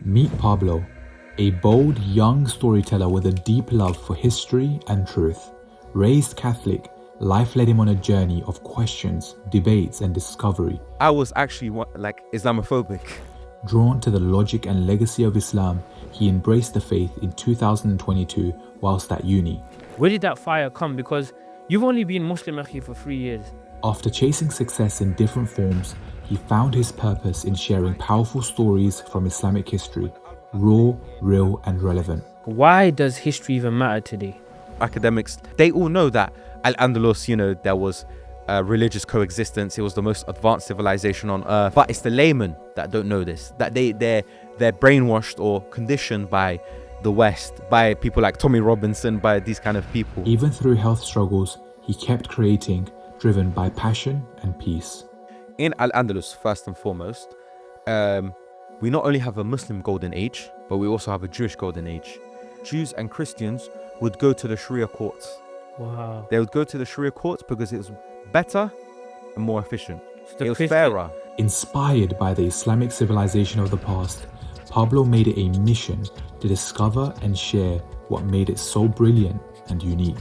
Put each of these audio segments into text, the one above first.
Meet Pablo, a bold young storyteller with a deep love for history and truth. Raised Catholic, life led him on a journey of questions, debates, and discovery. I was actually Islamophobic. Drawn to the logic and legacy of Islam, he embraced the faith in 2022 whilst at uni. Where did that fire come? Because you've only been Muslim Akhi for 3 years. After chasing success in different forms, he found his purpose in sharing powerful stories from Islamic history, raw, real, and relevant. Why does history even matter today? Academics, they all know that Al-Andalus, there was religious coexistence. It was the most advanced civilization on earth. But it's the laymen that don't know this, that they're brainwashed or conditioned by the West, by people like Tommy Robinson, by these kind of people. Even through health struggles, he kept creating, driven by passion and peace. In Al-Andalus, first and foremost, we not only have a Muslim golden age, but we also have a Jewish golden age. Jews and Christians would go to the Shariah courts. Wow. They would go to the Shariah courts because it was better and more efficient. So it was fairer. Inspired by the Islamic civilization of the past, Pablo made it a mission to discover and share what made it so brilliant and unique.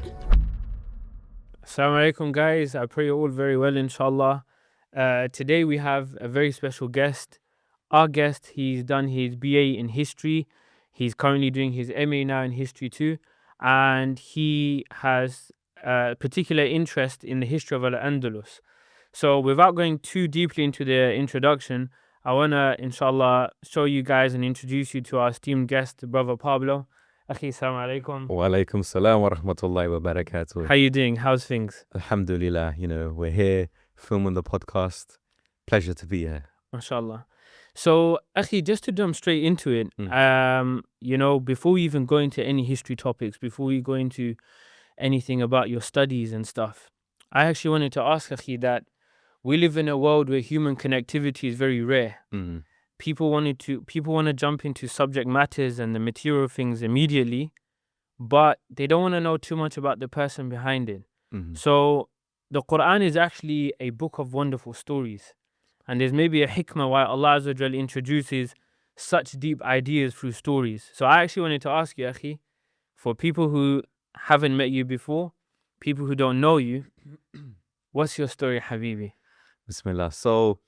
Assalamu alaikum guys, I pray you're all very well inshallah. Today we have a very special guest. Our guest, he's done his BA in history. He's currently doing his MA now in history too. And he has a particular interest in the history of Al-Andalus. So without going too deeply into the introduction, I want to inshallah show you guys and introduce you to our esteemed guest, Brother Pablo. Akhi, assalamu alaikum. Wa alaikum salam wa rahmatullahi wa barakatuh. How you doing? How's things? Alhamdulillah, we're here filming the podcast. Pleasure to be here. MashaAllah. So, Akhi, just to jump straight into it, before we even go into any history topics, before we go into anything about your studies and stuff, I actually wanted to ask, Akhi, that we live in a world where human connectivity is very rare. Mm-hmm. People want to jump into subject matters and the material things immediately, but they don't want to know too much about the person behind it. Mm-hmm. So the Quran is actually a book of wonderful stories. And there's maybe a hikmah why Allah Azza wa Jal introduces such deep ideas through stories. So I actually wanted to ask you, Akhi, for people who haven't met you before, people who don't know you, what's your story, Habibi? Bismillah. So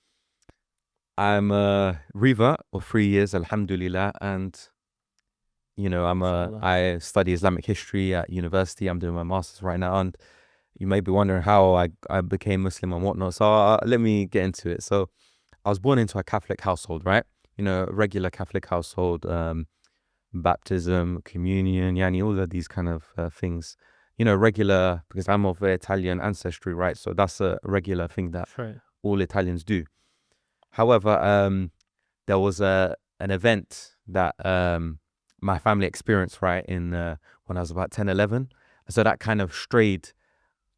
I'm a Riva of 3 years, alhamdulillah, and I study Islamic history at university. I'm doing my master's right now, and you may be wondering how I became Muslim and whatnot. So let me get into it. So I was born into a Catholic household, right? A regular Catholic household, baptism, communion, all of these kind of things. Regular, because I'm of Italian ancestry, right? So that's a regular thing that all Italians do. However, there was an event that my family experienced, right, in when I was about 10, 11. So that kind of strayed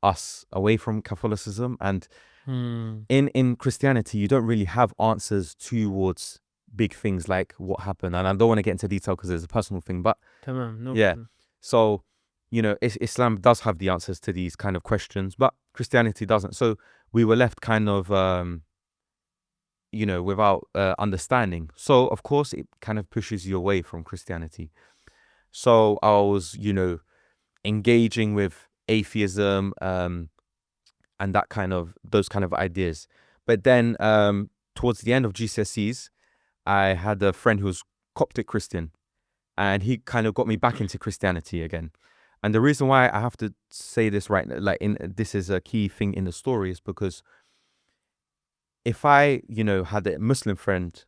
us away from Catholicism. And in Christianity, you don't really have answers towards big things like what happened. And I don't want to get into detail because it's a personal thing, but so Islam does have the answers to these kind of questions, but Christianity doesn't. So we were left kind of without understanding. So of course it kind of pushes you away from Christianity. So I was engaging with atheism and those kind of ideas. But then towards the end of GCSEs, I had a friend who was Coptic Christian, and he kind of got me back into Christianity again. And the reason why I have to say this this is a key thing in the story is because if I had a Muslim friend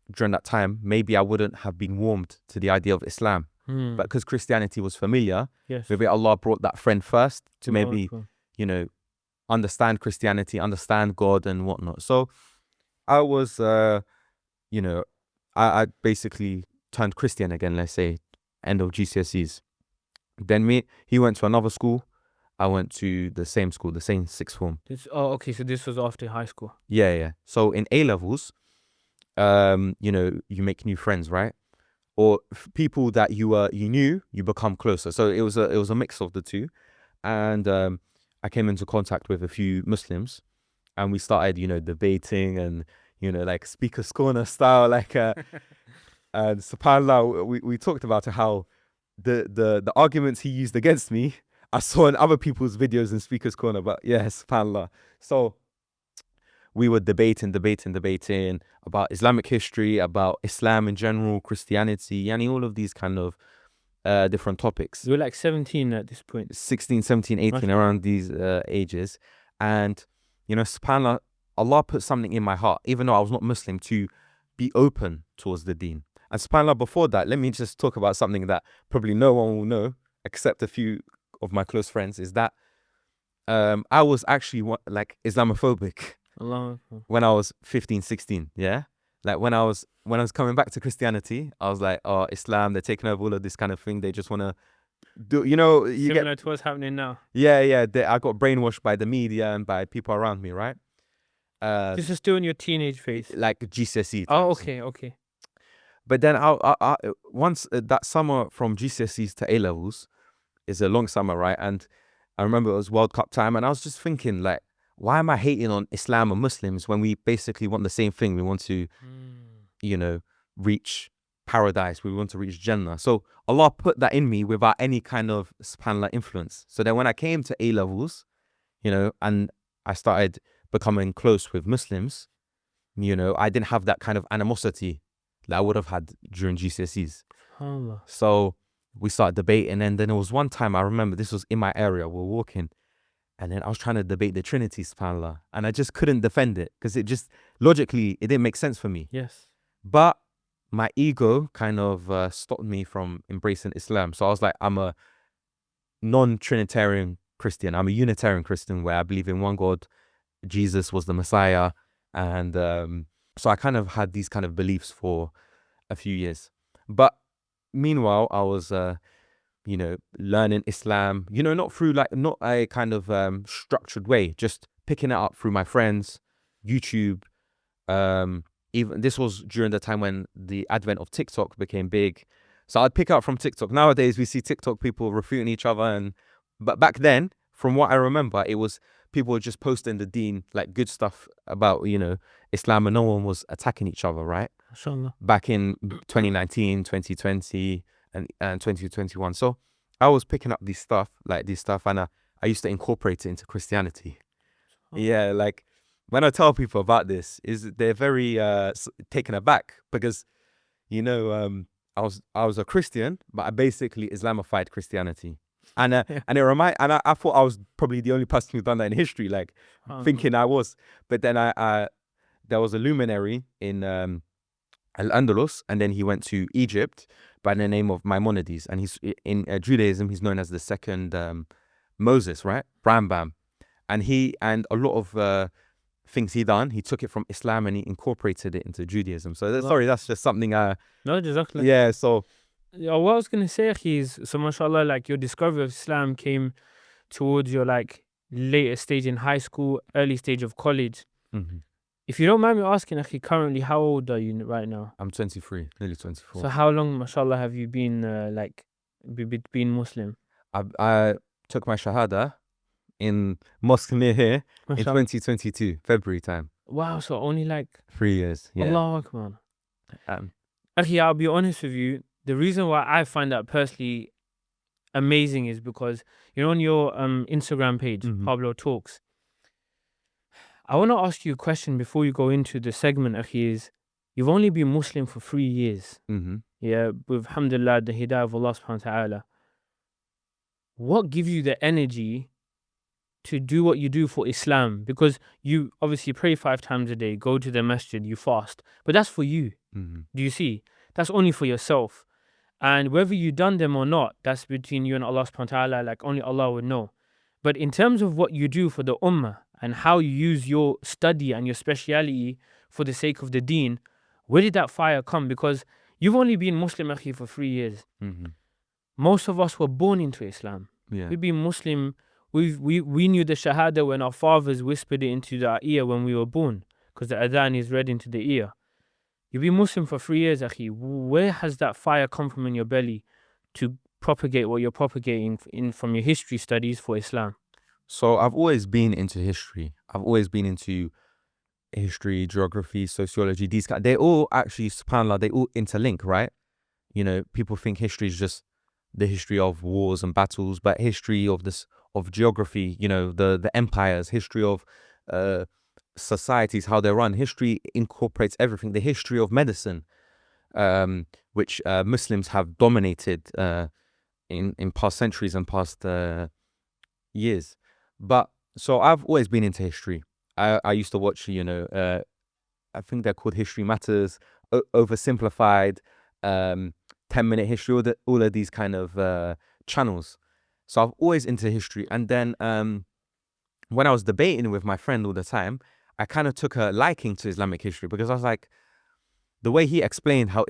during that time, maybe I wouldn't have been warmed to the idea of Islam. But because Christianity was familiar, maybe Allah brought that friend first to maybe, understand Christianity, understand God and whatnot. So I was, I basically turned Christian again, let's say, end of GCSEs. Then he went to another school. I went to the same school, the same sixth form. So this was after high school. Yeah. So in A levels, you make new friends, right? Or people that you knew, you become closer. So it was a mix of the two, and I came into contact with a few Muslims, and we started debating and like Speaker's Corner style, And subhanAllah, we talked about how the arguments he used against me, I saw in other people's videos in Speaker's Corner. But yeah, subhanAllah. So we were debating about Islamic history, about Islam in general, Christianity, yani all of these kind of different topics. You were like 17 at this point. 16, 17, 18, around these ages. And, you know, subhanAllah, Allah put something in my heart, even though I was not Muslim, to be open towards the deen. And subhanAllah, before that, let me just talk about something that probably no one will know, except a few of my close friends, is that I was actually like Islamophobic Allah. when I was 15, 16, yeah? Like when I was coming back to Christianity, I was like, oh, Islam, they're taking over all of this kind of thing. They just want to do, you know, you Similar to what's happening now. Yeah. I got brainwashed by the media and by people around me, right? This is still in your teenage phase. Like GCSE. Oh, okay. But then I once that summer from GCSEs to A levels is a long summer, right? And I remember it was World Cup time, and I was just thinking, like, why am I hating on Islam and Muslims when we basically want the same thing? We want to, you know, reach paradise. We want to reach Jannah. So Allah put that in me without any kind of subhanAllah influence. So then when I came to A levels, you know, and I started becoming close with Muslims, you know, I didn't have that kind of animosity that I would have had during GCSEs. Allah. So we started debating, and then there was one time I remember, this was in my area, we're walking, and then I was trying to debate the Trinity, subhanAllah, and I just couldn't defend it because it just, logically, it didn't make sense for me. Yes. But my ego kind of stopped me from embracing Islam. So I was like, I'm a non-Trinitarian Christian. I'm a Unitarian Christian where I believe in one God. Jesus was the Messiah. And so I kind of had these kind of beliefs for a few years. But meanwhile, I was, you know, learning Islam, you know, not through like, not a kind of structured way, just picking it up through my friends, YouTube. Even this was during the time when the advent of TikTok became big. So I'd pick up from TikTok. Nowadays, we see TikTok people refuting each other. But back then, from what I remember, it was people were just posting the deen, like good stuff about, you know, Islam, and no one was attacking each other, right? Inshallah. Back in 2019, 2020, and 2021. So I was picking up this stuff, and I used to incorporate it into Christianity. Yeah, like when I tell people about this, they're very taken aback because, you know, I was a Christian, but I basically Islamified Christianity. And I thought I was probably the only person who'd done that in history, like thinking I was. But then there was a luminary in Al-Andalus, and then he went to Egypt by the name of Maimonides, and he's in Judaism, he's known as the second Moses, right? Rambam. And a lot of things he done, he took it from Islam and he incorporated it into Judaism. So sorry, that's just something No, exactly. yeah, so what I was gonna say is, so mashallah, like your discovery of Islam came towards your like later stage in high school, early stage of college. If you don't mind me asking, Akhi, currently how old are you right now? I'm 23, nearly 24. So how long, mashallah, have you been been Muslim? I took my Shahada in mosque near here in 2022, February time. Wow, so only like 3 years. Yeah. Allahu Akbar. Actually, I'll be honest with you. The reason why I find that personally amazing is because, you know, on your Instagram page, PabloTalks, I want to ask you a question before you go into the segment, Akhi, is you've only been Muslim for 3 years. Yeah, with alhamdulillah, the hidayah of Allah subhanahu wa ta'ala. What gives you the energy to do what you do for Islam? Because you obviously pray 5 times a day, go to the masjid, you fast, but that's for you. Do you see? That's only for yourself. And whether you done them or not, that's between you and Allah subhanahu wa ta'ala, like only Allah would know. But in terms of what you do for the Ummah and how you use your study and your speciality for the sake of the deen, where did that fire come? Because you've only been Muslim, Akhi, for 3 years. Most of us were born into Islam. Yeah. We've been Muslim. We knew the Shahada when our fathers whispered it into our ear when we were born, because the adhan is read into the ear. You've been Muslim for 3 years, Akhi. Where has that fire come from in your belly to propagate what you're propagating from your history studies for Islam? So I've always been into history. I've always been into history, geography, sociology, they all actually, subhanAllah, they all interlink, right? You know, people think history is just the history of wars and battles, but history of geography, you know, the empires, history of societies, how they run. History incorporates everything. The history of medicine, which Muslims have dominated in past centuries and past years. But so I've always been into history. I used to watch, you know, I think they're called History Matters, Oversimplified, 10-minute history, all of these kind of channels. So I've always into history. And then when I was debating with my friend all the time, I kind of took a liking to Islamic history, because I was like, the way he explained how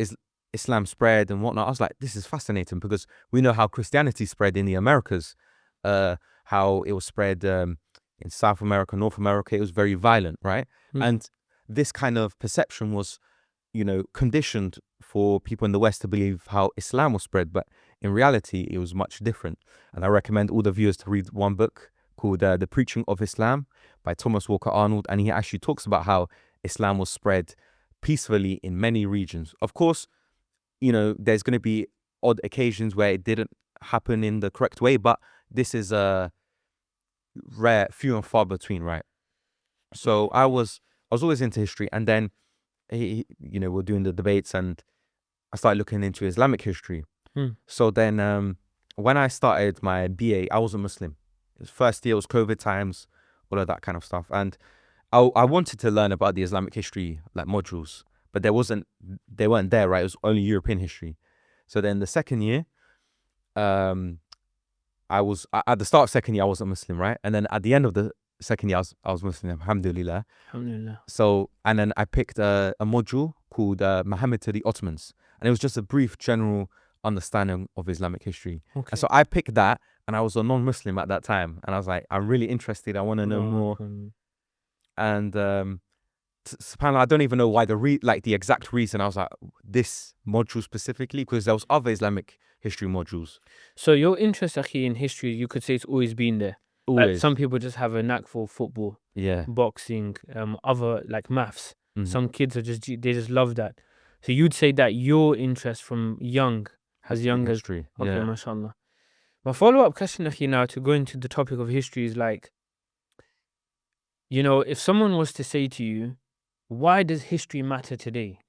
Islam spread and whatnot, I was like, this is fascinating, because we know how Christianity spread in the Americas, how it was spread in South America, North America. It was very violent, right? And this kind of perception was, you know, conditioned for people in the West to believe how Islam was spread, but in reality, it was much different. And I recommend all the viewers to read one book called The Preaching of Islam by Thomas Walker Arnold, and he actually talks about how Islam was spread peacefully in many regions. Of course, you know, there's going to be odd occasions where it didn't happen in the correct way, but this is rare, few and far between, right? So I was always into history, and then you know, we're doing the debates, and I started looking into Islamic history. So then when I started my BA, I wasn't Muslim. First year was COVID times, all of that kind of stuff, and I wanted to learn about the Islamic history, like modules, but they weren't there, right? It was only European history. So then the second year, I was at the start of second year, I wasn't Muslim, right? And then at the end of the second year, I was Muslim, alhamdulillah. Alhamdulillah. So, and then I picked a module called Muhammad to the Ottomans, and it was just a brief general understanding of Islamic history. Okay. And so I picked that, and I was a non-Muslim at that time, and I was like, I'm really interested, I want to know more. And subhanAllah, I don't even know why the exact reason. I was like, this module specifically, because there was other Islamic history modules. So your interest, Akhi, in history, you could say it's always been there. Always. Some people just have a knack for football, Yeah. boxing, other like maths. Mhm. Some kids they just love that. So you'd say that your interest from young, as young as history. okay, Yeah. mashallah. My follow-up question, Akhi, now to go into the topic of history is like, you know, if someone was to say to you, why does history matter today?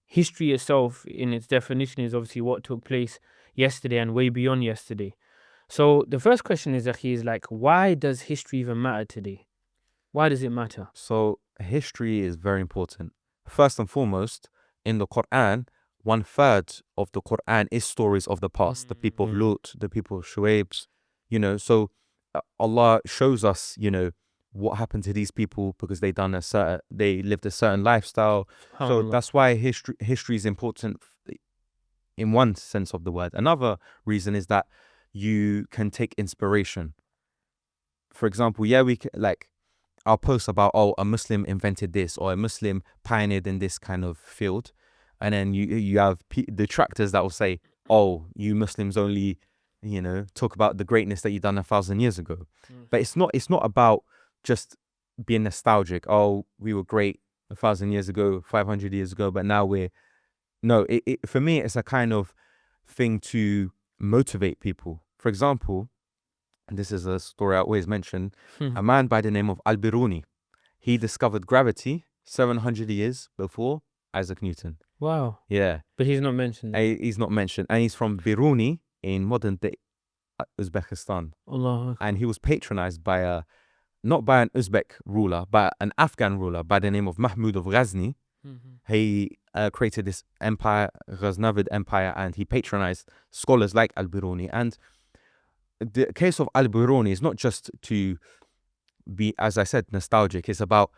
History itself, in its definition, is obviously what took place yesterday and way beyond yesterday. So the first question is, Akhi, is like, why does history even matter today? Why does it matter? So history is very important. First and foremost, in the Quran, 1/3 of the Quran is stories of the past, the people of Lut, the people of Shuaib, you know. So Allah shows us, you know, what happened to these people because they lived a certain lifestyle. So that's why history is important in one sense of the word. Another reason is that you can take inspiration. For example, we can, like, I'll post about, a Muslim invented this, or a Muslim pioneered in this kind of field, and then you have detractors that will say, oh, you Muslims only, you know, talk about the greatness that you done 1,000 years ago. But it's not about just being nostalgic. Oh, we were great 1,000 years ago, 500 years ago, but now for me, it's a kind of thing to motivate people. For example, and this is a story I always mention, a man by the name of Al-Biruni, he discovered gravity 700 years before Isaac Newton. Wow. Yeah. But he's not mentioned. He's not mentioned. And he's from Biruni in modern day Uzbekistan. Allah. And he was patronized by not by an Uzbek ruler, but an Afghan ruler by the name of Mahmud of Ghazni. He created this empire, Ghaznavid Empire, and he patronized scholars like Al-Biruni. And the case of Al-Biruni is not just to be, as I said, nostalgic. It's about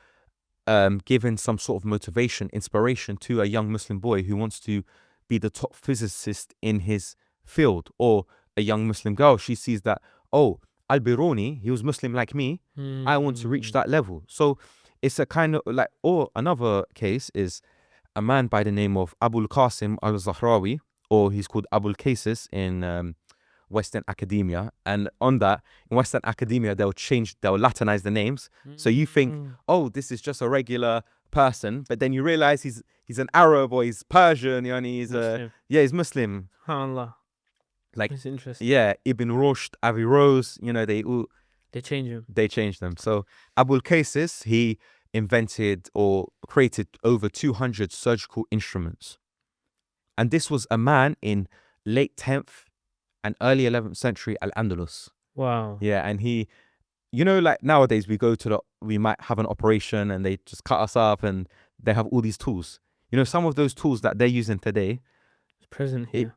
giving some sort of motivation, inspiration to a young Muslim boy who wants to be the top physicist in his field, or a young Muslim girl. She sees that, oh, Al-Biruni, he was Muslim like me. I want to reach that level. So it's a kind of like, or another case is a man by the name of Abul Qasim al-Zahrawi, or he's called Abul Qasis in Western academia, and on that, in Western academia, they'll Latinize the names. So you think, oh, this is just a regular person, but then you realize he's an Arab or he's Persian, and he's he's Muslim. SubhanAllah. Like, it's interesting. Yeah, Ibn Rushd, Averroes, They change him. They changed them. So Abul Qasis, he invented or created over 200 surgical instruments. And this was a man in late 10th and early 11th century Al-Andalus. Wow. Yeah, and he, like nowadays we might have an operation and they just cut us up and they have all these tools. Some of those tools that they're using today, it's present here.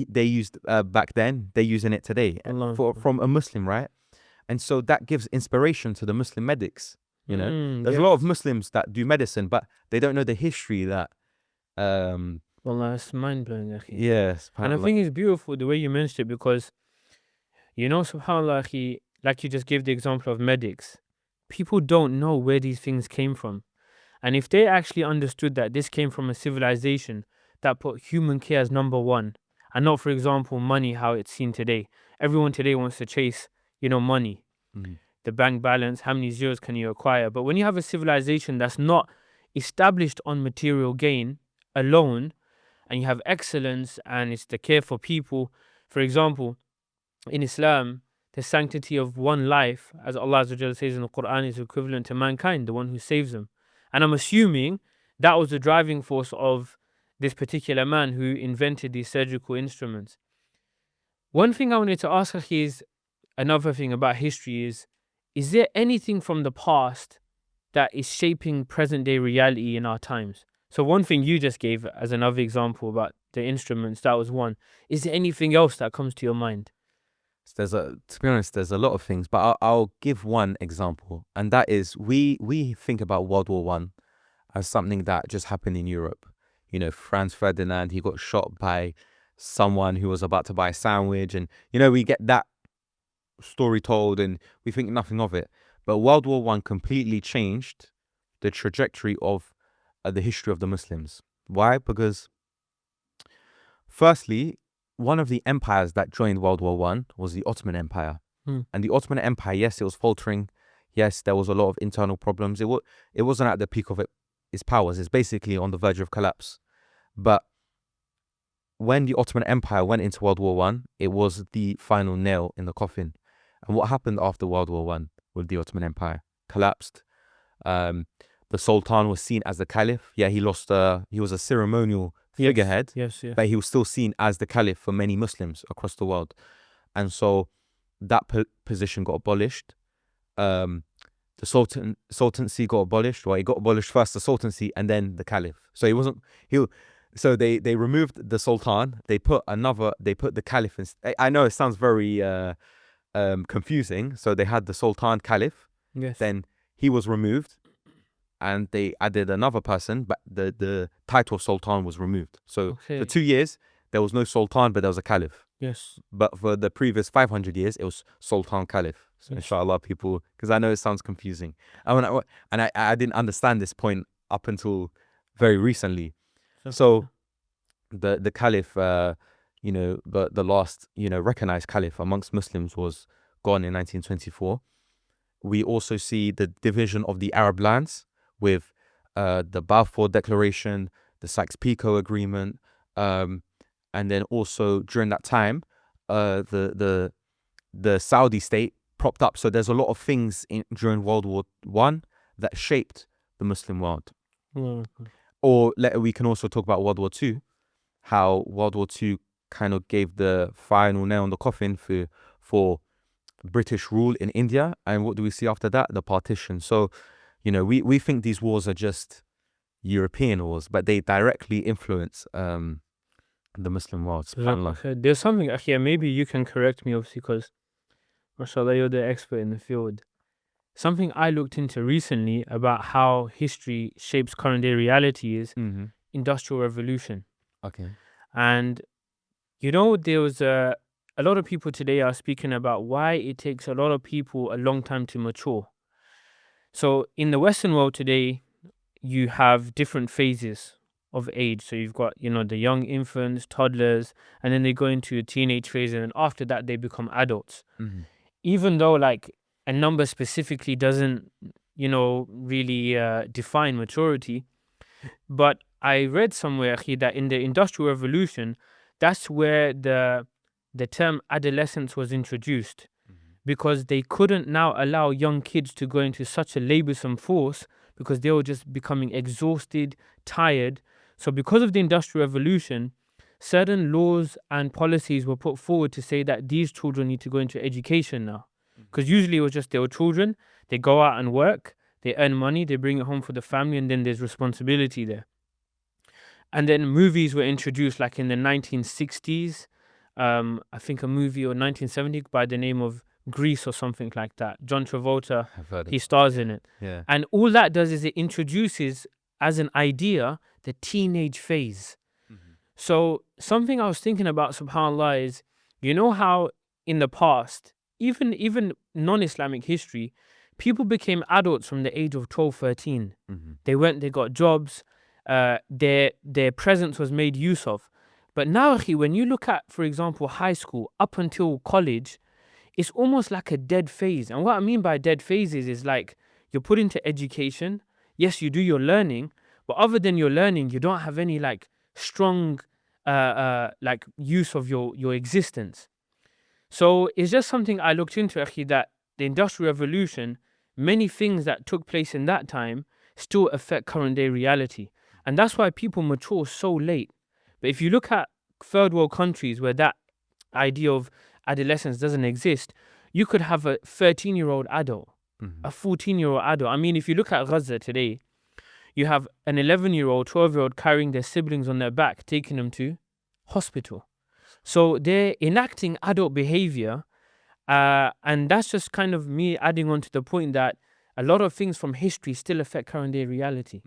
They used back then, they're using it today from a Muslim, right? And so that gives inspiration to the Muslim medics. There's a lot of Muslims that do medicine, but they don't know the history that. Well, that's mind blowing. Yes, and I think it's beautiful the way you mentioned it, because subhanAllah, like you just gave the example of medics. People don't know where these things came from, and if they actually understood that this came from a civilization that put human care as number one, and not, for example, money, how it's seen today. Everyone today wants to chase, money, the bank balance, how many zeros can you acquire? But when you have a civilization that's not established on material gain alone, and you have excellence and it's the care for people. For example, in Islam, the sanctity of one life, as Allah says in the Quran, is equivalent to mankind, the one who saves them. And I'm assuming that was the driving force of this particular man who invented these surgical instruments. One thing I wanted to ask is, another thing about history is there anything from the past that is shaping present day reality in our times? So one thing you just gave as another example about the instruments, that was one. Is there anything else that comes to your mind? To be honest, there's a lot of things, but I'll give one example, and that is we think about World War I as something that just happened in Europe. Franz Ferdinand, he got shot by someone who was about to buy a sandwich, and we get that story told, and we think nothing of it. But World War I completely changed the trajectory of the history of the Muslims. Why? Because firstly, one of the empires that joined World War I was the Ottoman Empire. And the Ottoman Empire, yes, it was faltering. Yes, there was a lot of internal problems. It wasn't at the peak of its powers. It's basically on the verge of collapse. But when the Ottoman Empire went into World War I, it was the final nail in the coffin. And what happened after World War I with the Ottoman Empire? Collapsed. The Sultan was seen as the Caliph. Yeah, he was a ceremonial figurehead, yes. but he was still seen as the Caliph for many Muslims across the world. And so that position got abolished. The sultancy got abolished. Well, it got abolished first, the sultancy, and then the Caliph. So so they removed the Sultan. They put the Caliph in. I know it sounds very confusing. So they had the Sultan Caliph. Yes. Then he was removed, and they added another person, but the title of Sultan was removed. So for 2 years, there was no Sultan, but there was a Caliph. Yes. But for the previous 500 years, it was Sultan Caliph. So inshallah, people, because I know it sounds confusing. I didn't understand this point up until very recently. So the Caliph, the last, recognized Caliph amongst Muslims was gone in 1924. We also see the division of the Arab lands with the Balfour Declaration, the Sykes-Picot Agreement, and then also during that time, the Saudi state propped up. So there's a lot of things during World War I that shaped the Muslim world. Or we can also talk about World War II, how World War II kind of gave the final nail in the coffin for British rule in India. And what do we see after that? The partition. So, we think these wars are just European wars, but they directly influence the Muslim world. SubhanAllah. There's something, maybe you can correct me, obviously, because mashallah, you're the expert in the field. Something I looked into recently about how history shapes current day reality is Industrial Revolution. Okay. And there was a lot of people today are speaking about why it takes a lot of people a long time to mature. So in the Western world today, you have different phases of age. So you've got, the young infants, toddlers, and then they go into a teenage phase, and then after that they become adults. Even though like a number specifically doesn't, really define maturity, but I read somewhere akhi, that in the Industrial Revolution, that's where the term adolescence was introduced, because they couldn't now allow young kids to go into such a laborsome force because they were just becoming exhausted, tired. So because of the Industrial Revolution, certain laws and policies were put forward to say that these children need to go into education now. Because usually it was just they were children, they go out and work, they earn money, they bring it home for the family, and then there's responsibility there. And then movies were introduced like in the 1960s. I think a movie or 1970 by the name of Grease or something like that. John Travolta, he stars in it. Yeah. And all that does is it introduces as an idea the teenage phase. So something I was thinking about, subhanAllah, is, how in the past, even non-Islamic history, people became adults from the age of 12, 13. They got jobs, their presence was made use of. But now, when you look at, for example, high school up until college, it's almost like a dead phase. And what I mean by dead phases is like you're put into education. Yes, you do your learning, but other than your learning, you don't have any like strong like use of your existence. So it's just something I looked into, akhi, that the Industrial Revolution, many things that took place in that time still affect current day reality. And that's why people mature so late. But if you look at third world countries where that idea of adolescence doesn't exist, you could have a 13-year-old adult, a 14-year-old adult. I mean, if you look at Gaza today, you have an 11-year-old, 12-year-old carrying their siblings on their back, taking them to hospital. So they're enacting adult behavior. And that's just kind of me adding on to the point that a lot of things from history still affect current day reality.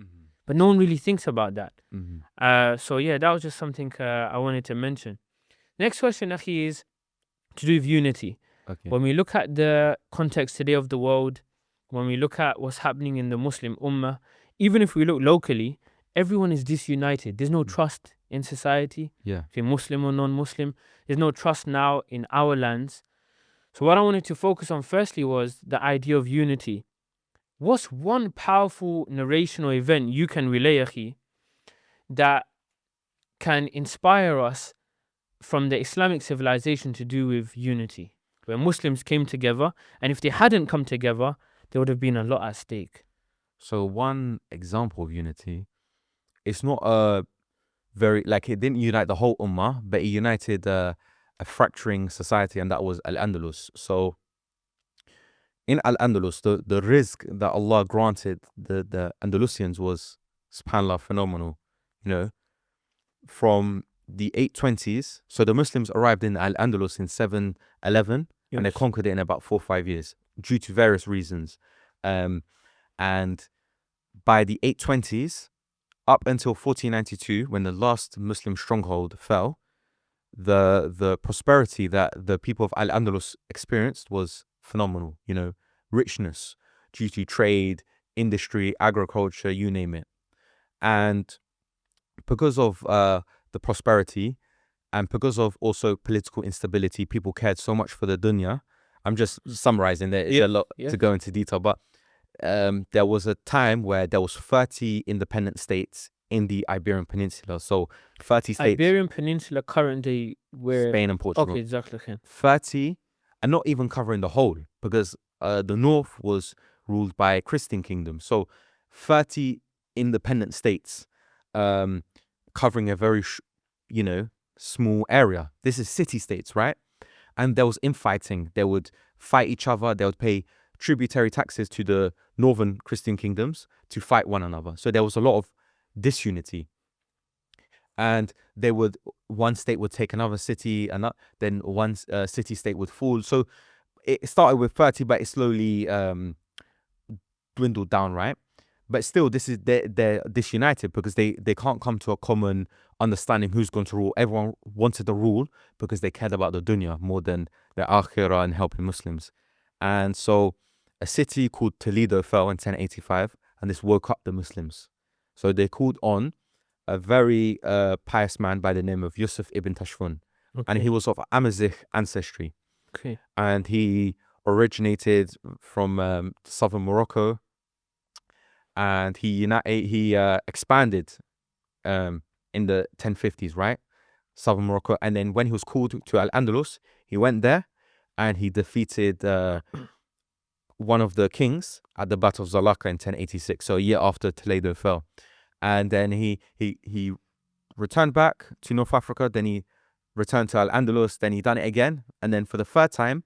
But no one really thinks about that. So yeah, that was just something I wanted to mention. Next question, akhi, is to do with unity. Okay. When we look at the context today of the world, when we look at what's happening in the Muslim Ummah, even if we look locally, everyone is disunited. There's no trust in society. Yeah. If you're Muslim or non-Muslim, there's no trust now in our lands. So what I wanted to focus on firstly was the idea of unity. What's one powerful narration or event you can relay, akhi, that can inspire us from the Islamic civilization to do with unity, where Muslims came together, and if they hadn't come together, there would have been a lot at stake? So one example of unity, it's not a very, like, it didn't unite the whole Ummah, but it united a fracturing society, and that was Al-Andalus. So in Al-Andalus, the rizq that Allah granted the Andalusians was, subhanAllah, phenomenal. From the 820s, so the Muslims arrived in Al-Andalus in 711, and they conquered it in about 4 or 5 years due to various reasons. And by the 820s, up until 1492, when the last Muslim stronghold fell, the prosperity that the people of Al-Andalus experienced was phenomenal. Richness due to trade, industry, agriculture, you name it. And because of the prosperity, and because of also political instability, people cared so much for the dunya. I'm just summarizing. There's a lot to go into detail, but there was a time where there was 30 independent states in the Iberian Peninsula. So 30 states. Iberian Peninsula currently where Spain and Portugal. Okay, exactly. 30, and not even covering the whole, because the north was ruled by Christian kingdom. So 30 independent states, covering a very small area. This is city states, right? And there was infighting. They would fight each other. They would pay tributary taxes to the northern Christian kingdoms to fight one another. So there was a lot of disunity. And one state would take another city, and then one city state would fall. So it started with 30, but it slowly dwindled down, right? But still, they're disunited because they can't come to a common understanding who's going to rule. Everyone wanted to rule because they cared about the dunya more than the akhirah and helping Muslims. And so a city called Toledo fell in 1085, and this woke up the Muslims. So they called on a very pious man by the name of Yusuf ibn Tashfun. And he was of Amazigh ancestry. Okay. And he originated from southern Morocco. And he expanded in the 1050s, right? Southern Morocco. And then when he was called to Al-Andalus, he went there and he defeated one of the kings at the Battle of Zalaka in 1086, so a year after Toledo fell. And then he returned back to North Africa, then he returned to Al-Andalus, then he done it again, and then for the third time,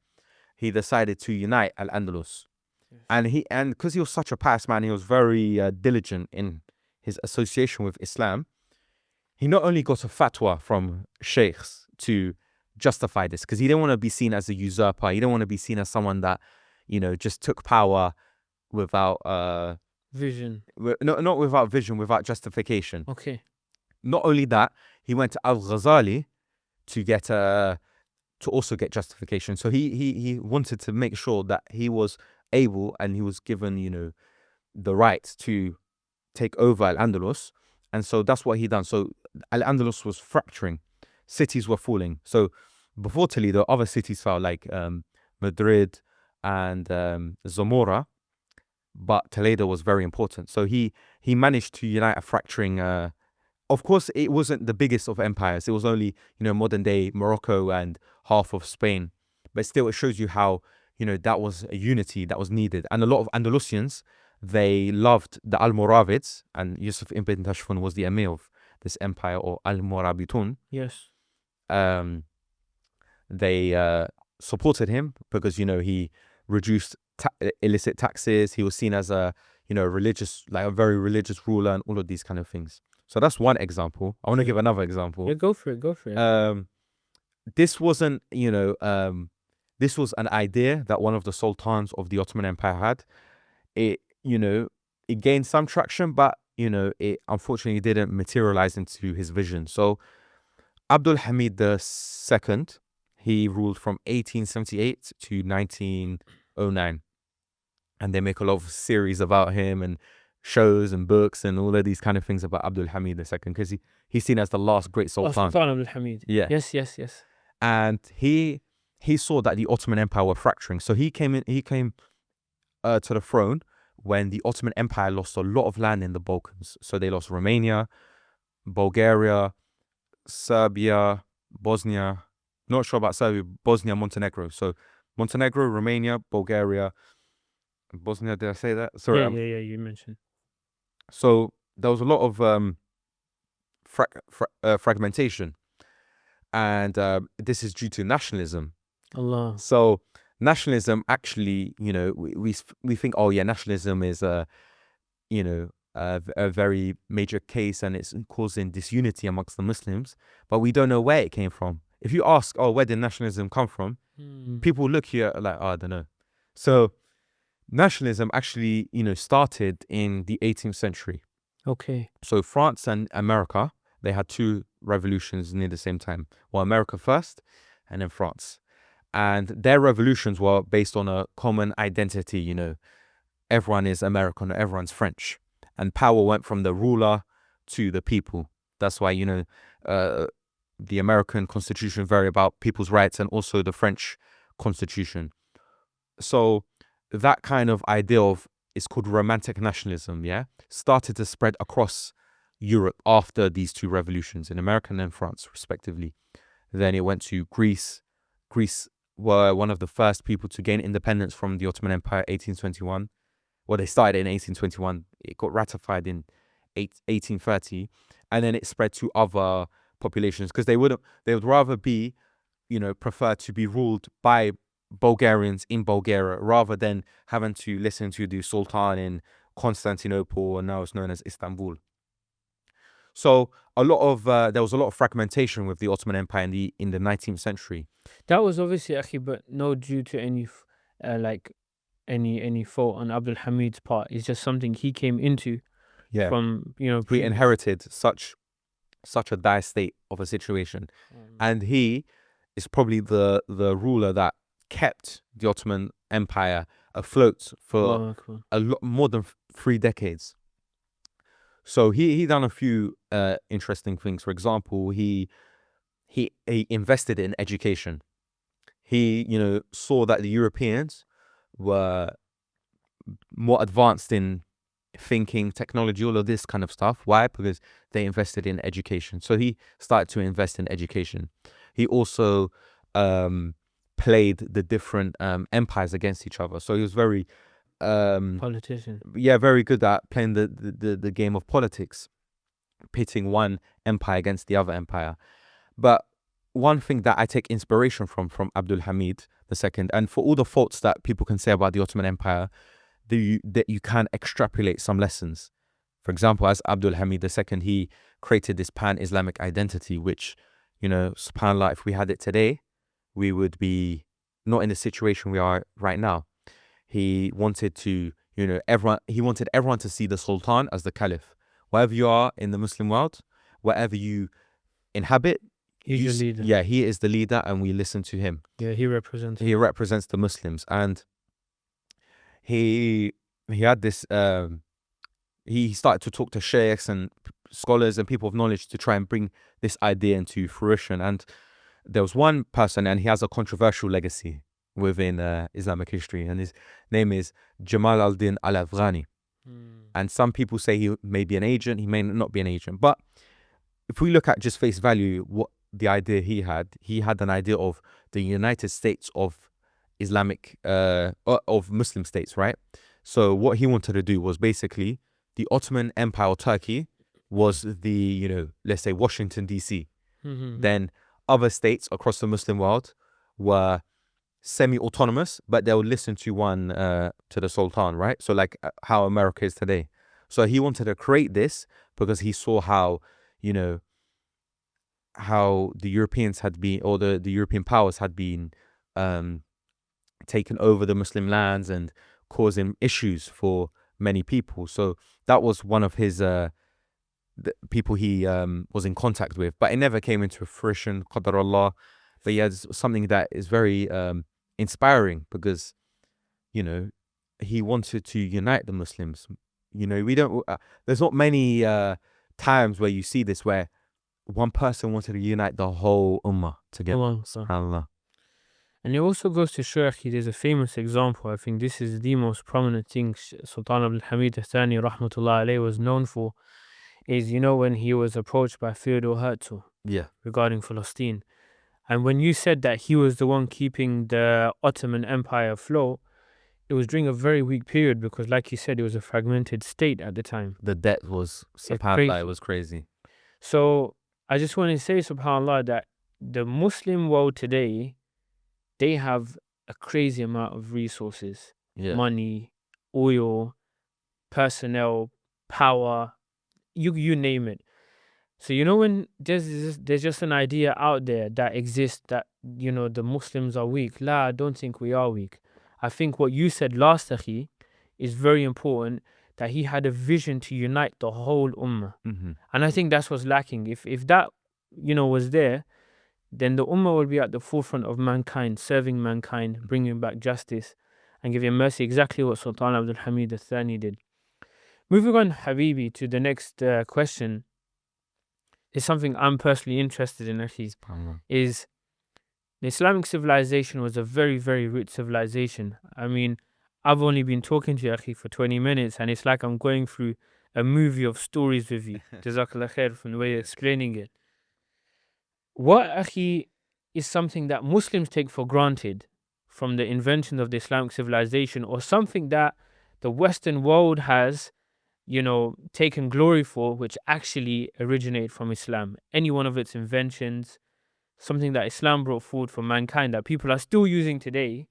he decided to unite Al-Andalus. Yes. And because he was such a pious man, he was very diligent in his association with Islam. He not only got a fatwa from sheikhs to justify this, because he didn't want to be seen as a usurper, he didn't want to be seen as someone that, just took power without vision. Not without vision, without justification. Okay. Not only that, he went to Al-Ghazali to get to also get justification. So he wanted to make sure that he was able and he was given, the right to take over Al-Andalus. And so that's what he done. So Al-Andalus was fracturing. Cities were falling. So before Toledo, other cities fell, like Madrid and Zamora. But Toledo was very important. So he managed to unite a fracturing. Of course, it wasn't the biggest of empires. It was only, modern day Morocco and half of Spain. But still, it shows you how, that was a unity that was needed. And a lot of Andalusians, they loved the Almoravids, and Yusuf ibn Tashfun was the emir of this empire, or Almorabitun. Yes. They supported him because, he reduced illicit taxes. He was seen as a, religious, like a very religious ruler, and all of these kind of things. So that's one example. I want to give another example. Yeah, go for it. This wasn't, this was an idea that one of the sultans of the Ottoman Empire had. It, it gained some traction, but, it unfortunately didn't materialize into his vision. So Abdul Hamid II, he ruled from 1878 to 1909. And they make a lot of series about him and shows and books and all of these kind of things about Abdul Hamid II, because he's seen as the last great sultan. Sultan Abdul Hamid. Yeah. Yes. And he saw that the Ottoman Empire were fracturing. So he came to the throne when the Ottoman Empire lost a lot of land in the Balkans. So they lost Romania, Bulgaria, Serbia, Bosnia. Not sure about Serbia, Bosnia, Montenegro. So Montenegro, Romania, Bulgaria, Bosnia. Did I say that? Sorry. Yeah, you mentioned. So there was a lot of fragmentation. And this is due to nationalism. Allah. So nationalism actually, we think, oh yeah, nationalism is a very major case and it's causing disunity amongst the Muslims, but we don't know where it came from. If you ask, oh, where did nationalism come from? People look here like, oh, I don't know. So nationalism actually, started in the 18th century. Okay. So France and America, they had two revolutions near the same time. Well, America first and then France. And their revolutions were based on a common identity, everyone is American, everyone's French. And power went from the ruler to the people. That's why, the American Constitution very about people's rights, and also the French Constitution. So that kind of idea of, it's called romantic nationalism, started to spread across Europe after these two revolutions, in America and then France, respectively. Then it went to Greece. Greece were one of the first people to gain independence from the Ottoman Empire, 1821. Well, they started in 1821. It got ratified in 1830, and then it spread to other populations, because they would rather be, prefer to be ruled by Bulgarians in Bulgaria rather than having to listen to the Sultan in Constantinople, and now it's known as Istanbul. So there was a lot of fragmentation with the Ottoman Empire in the 19th century. That was obviously, Akhi, but no due to any any fault on Abdul Hamid's part. It's just something he came into. Yeah. From we inherited such a dire state of a situation, and he is probably the ruler that kept the Ottoman Empire afloat for a lot more than 3 decades. So he done a few interesting things. For example, he invested in education. He, saw that the Europeans were more advanced in thinking, technology, all of this kind of stuff. Why? Because they invested in education. So he started to invest in education. He also played the different empires against each other. So he was very Politician. very good at playing the game of politics, pitting one empire against the other empire. But one thing that I take inspiration from Abdul Hamid II, and for all the faults that people can say about the Ottoman Empire, that you can extrapolate some lessons. For example, as Abdul Hamid II, he created this pan-Islamic identity, which, subhanAllah, if we had it today, we would be not in the situation we are right now. He wanted to, he wanted everyone to see the Sultan as the Caliph. Wherever you are in the Muslim world, wherever you inhabit, He's your leader. Yeah, he is the leader, and we listen to him. Yeah, he represents the Muslims, and he had this. He started to talk to sheikhs and scholars and people of knowledge to try and bring this idea into fruition. And there was one person, and he has a controversial legacy within Islamic history, and his name is Jamal al-Din al-Afghani. And some people say he may be an agent, he may not be an agent. But if we look at just face value, what the idea he had an idea of the United States of Islamic, of Muslim states, right? So what he wanted to do was basically the Ottoman Empire or Turkey was the, let's say Washington, D.C. Then other states across the Muslim world were semi-autonomous, but they would listen to to the Sultan, right? So like how America is today. So he wanted to create this because he saw how, how the Europeans had been, or the European powers had been taken over the Muslim lands and causing issues for many people. So that was one of his the people he was in contact with, but it never came into fruition, qadar Allah. But yeah, it's something that is very inspiring because, he wanted to unite the Muslims. We don't, there's not many times where you see this, where one person wanted to unite the whole Ummah together. SubhanAllah. And it also goes to show, there's a famous example. I think this is the most prominent thing Sultan Abdul Hamid II, rahmatullah alayhi, was known for, is, when he was approached by Theodore Herzl regarding Palestine. And when you said that he was the one keeping the Ottoman Empire afloat, it was during a very weak period because, like you said, it was a fragmented state at the time. The debt was, subhanAllah, it was crazy. So I just want to say, subhanAllah, that the Muslim world today, they have a crazy amount of resources, money, oil, personnel, power, you name it. So, when there's just an idea out there that exists that, the Muslims are weak. La, I don't think we are weak. I think what you said last, Akhi, is very important, that he had a vision to unite the whole Ummah. And I think that's what's lacking. If that, was there, then the Ummah will be at the forefront of mankind, serving mankind, bringing back justice and giving mercy, exactly what Sultan Abdul Hamid II did. Moving on, Habibi, to the next question, is something I'm personally interested in, actually, is the Islamic civilization was a very, very rich civilization. I mean, I've only been talking to you, Akhi, for 20 minutes, and it's like I'm going through a movie of stories with you. Jazakallah khair from the way you're explaining it. What, Akhi, is something that Muslims take for granted from the invention of the Islamic civilization, or something that the Western world has, taken glory for, which actually originate from Islam? Any one of its inventions, something that Islam brought forward for mankind that people are still using today,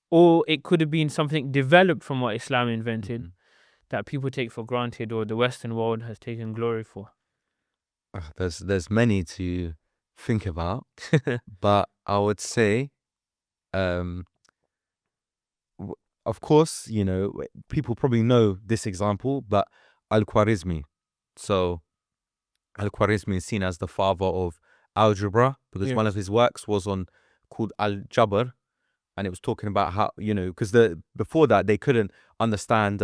or it could have been something developed from what Islam invented that people take for granted, or the Western world has taken glory for. There's many to think about, but I would say, of course, people probably know this example, but Al-Khwarizmi. So Al-Khwarizmi is seen as the father of algebra because one of his works was called Al-Jabr, and it was talking about how, because before that they couldn't understand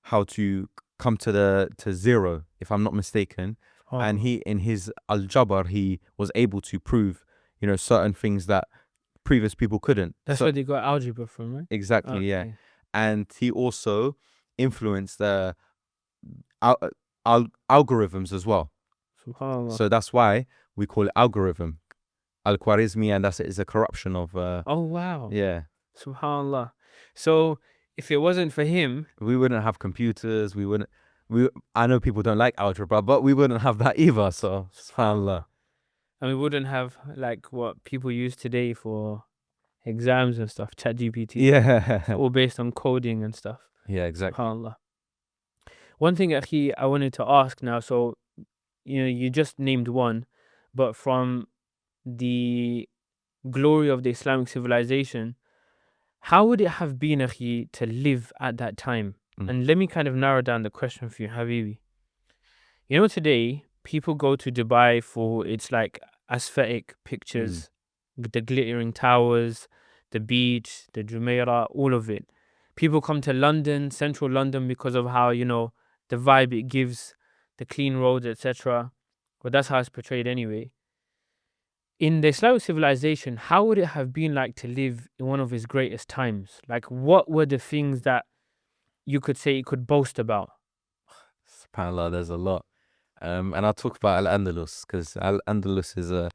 how to come to zero, if I'm not mistaken. And he, in his Al-Jabr, he was able to prove, certain things that previous people couldn't. That's where they got algebra from, right? Exactly, yeah. And he also influenced the algorithms as well. Subhanallah. So that's why we call it algorithm, Al-Khwarizmi, and that's a corruption of. Oh wow. Yeah. Subhanallah. So if it wasn't for him, we wouldn't have computers. I know people don't like algebra, but we wouldn't have that either. So subhanallah. And we wouldn't have like what people use today for exams and stuff, ChatGPT. Yeah. All based on coding and stuff. Yeah, exactly. SubhanAllah. One thing, Akhi, I wanted to ask now. So, you just named one, but from the glory of the Islamic civilization, how would it have been, Akhi, to live at that time? And let me kind of narrow down the question for you, Habibi. Today, people go to Dubai for its like aesthetic pictures, the glittering towers, the beach, the Jumeirah, all of it. People come to London, central London, because of how, the vibe it gives, the clean roads, etc. But that's how it's portrayed anyway. In the Islamic civilization, how would it have been like to live in one of its greatest times? Like, what were the things that you could say it could boast about? SubhanAllah, there's a lot. And I'll talk about Al-Andalus, because Al-Andalus is a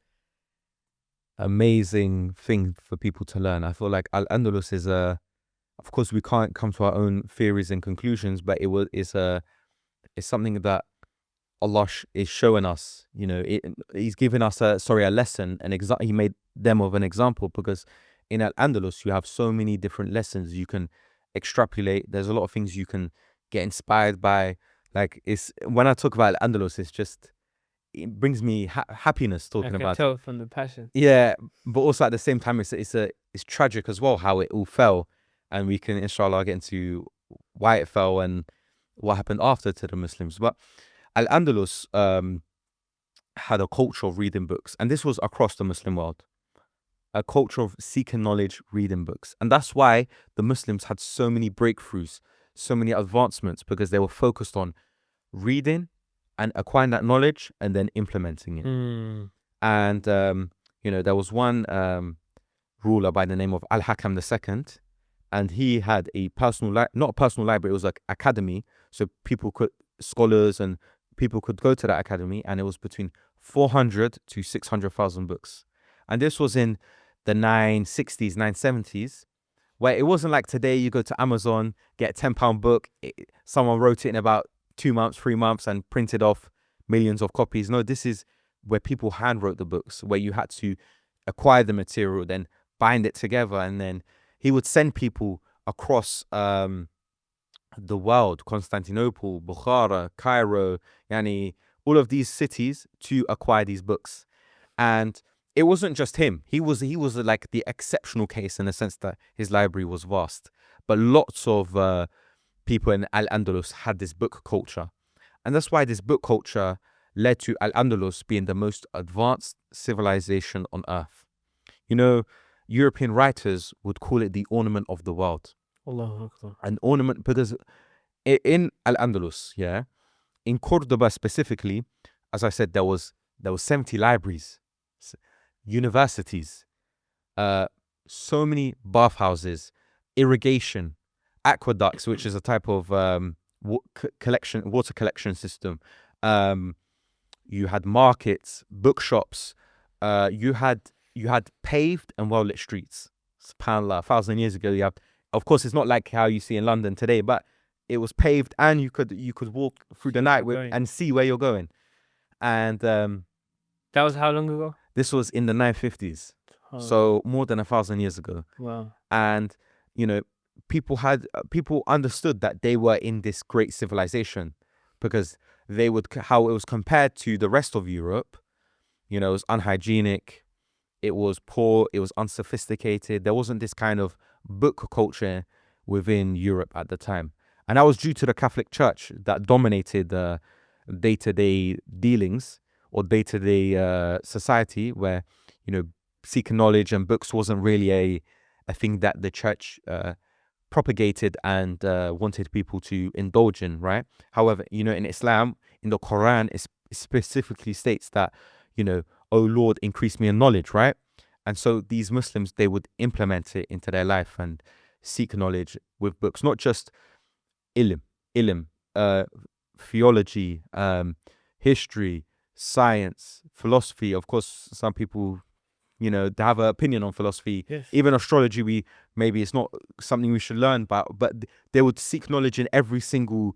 amazing thing for people to learn. I feel like Al-Andalus is of course we can't come to our own theories and conclusions, but it's something that Allah is showing us. He's giving us a lesson, he made them of an example, because in Al-Andalus you have so many different lessons you can extrapolate. There's a lot of things you can get inspired by. Like, when I talk about Al-Andalus, it brings me happiness talking about it. I can tell from the passion. Yeah, but also at the same time, it's tragic as well how it all fell, and we can inshallah get into why it fell and what happened after to the Muslims. But Al-Andalus had a culture of reading books, and this was across the Muslim world, a culture of seeking knowledge, reading books. And that's why the Muslims had so many breakthroughs, so many advancements, because they were focused on reading and acquiring that knowledge and then implementing it. And there was one ruler by the name of Al-Hakam II, and he had a not a personal library, it was like academy, so scholars and people could go to that academy, and it was between 400 to 600,000 books. And this was in the 960s, 970s, where it wasn't like today you go to Amazon, get a £10 book, someone wrote it in about 2 months, 3 months, and printed off millions of copies. No, this is where people hand wrote the books, where you had to acquire the material, then bind it together, and then he would send people across the world, Constantinople, Bukhara, Cairo, all of these cities, to acquire these books. And it wasn't just him. He was like the exceptional case in the sense that his library was vast. But lots of people in Al-Andalus had this book culture. And that's why this book culture led to Al-Andalus being the most advanced civilization on earth. European writers would call it the Ornament of the World. Allahu Akbar. An ornament, because in Al-Andalus, in Cordoba specifically, as I said, there was 70 libraries, universities, so many bathhouses, irrigation, aqueducts, which is a type of water collection system. You had markets, bookshops. You had paved and well-lit streets. SubhanAllah, 1,000 years ago, of course, it's not like how you see in London today, but it was paved, and you could walk through the night and see where you're going. And that was how long ago? This was in the 950s, so more than 1,000 years ago. Wow. And people understood that they were in this great civilization, because how it was compared to the rest of Europe. It was unhygienic, it was poor, it was unsophisticated. There wasn't this kind of book culture within Europe at the time. And that was due to the Catholic Church that dominated day-to-day dealings, or day-to-day society, where, seeking knowledge and books wasn't really a thing that the church propagated and wanted people to indulge in, right? However, in Islam, in the Quran, it specifically states that, "O Lord, increase me in knowledge," right? And so these Muslims, they would implement it into their life and seek knowledge with books, not just ilm, theology, history, science, philosophy. Of course, some people, they have an opinion on philosophy. Yes. Even astrology, maybe it's not something we should learn about, but they would seek knowledge in every single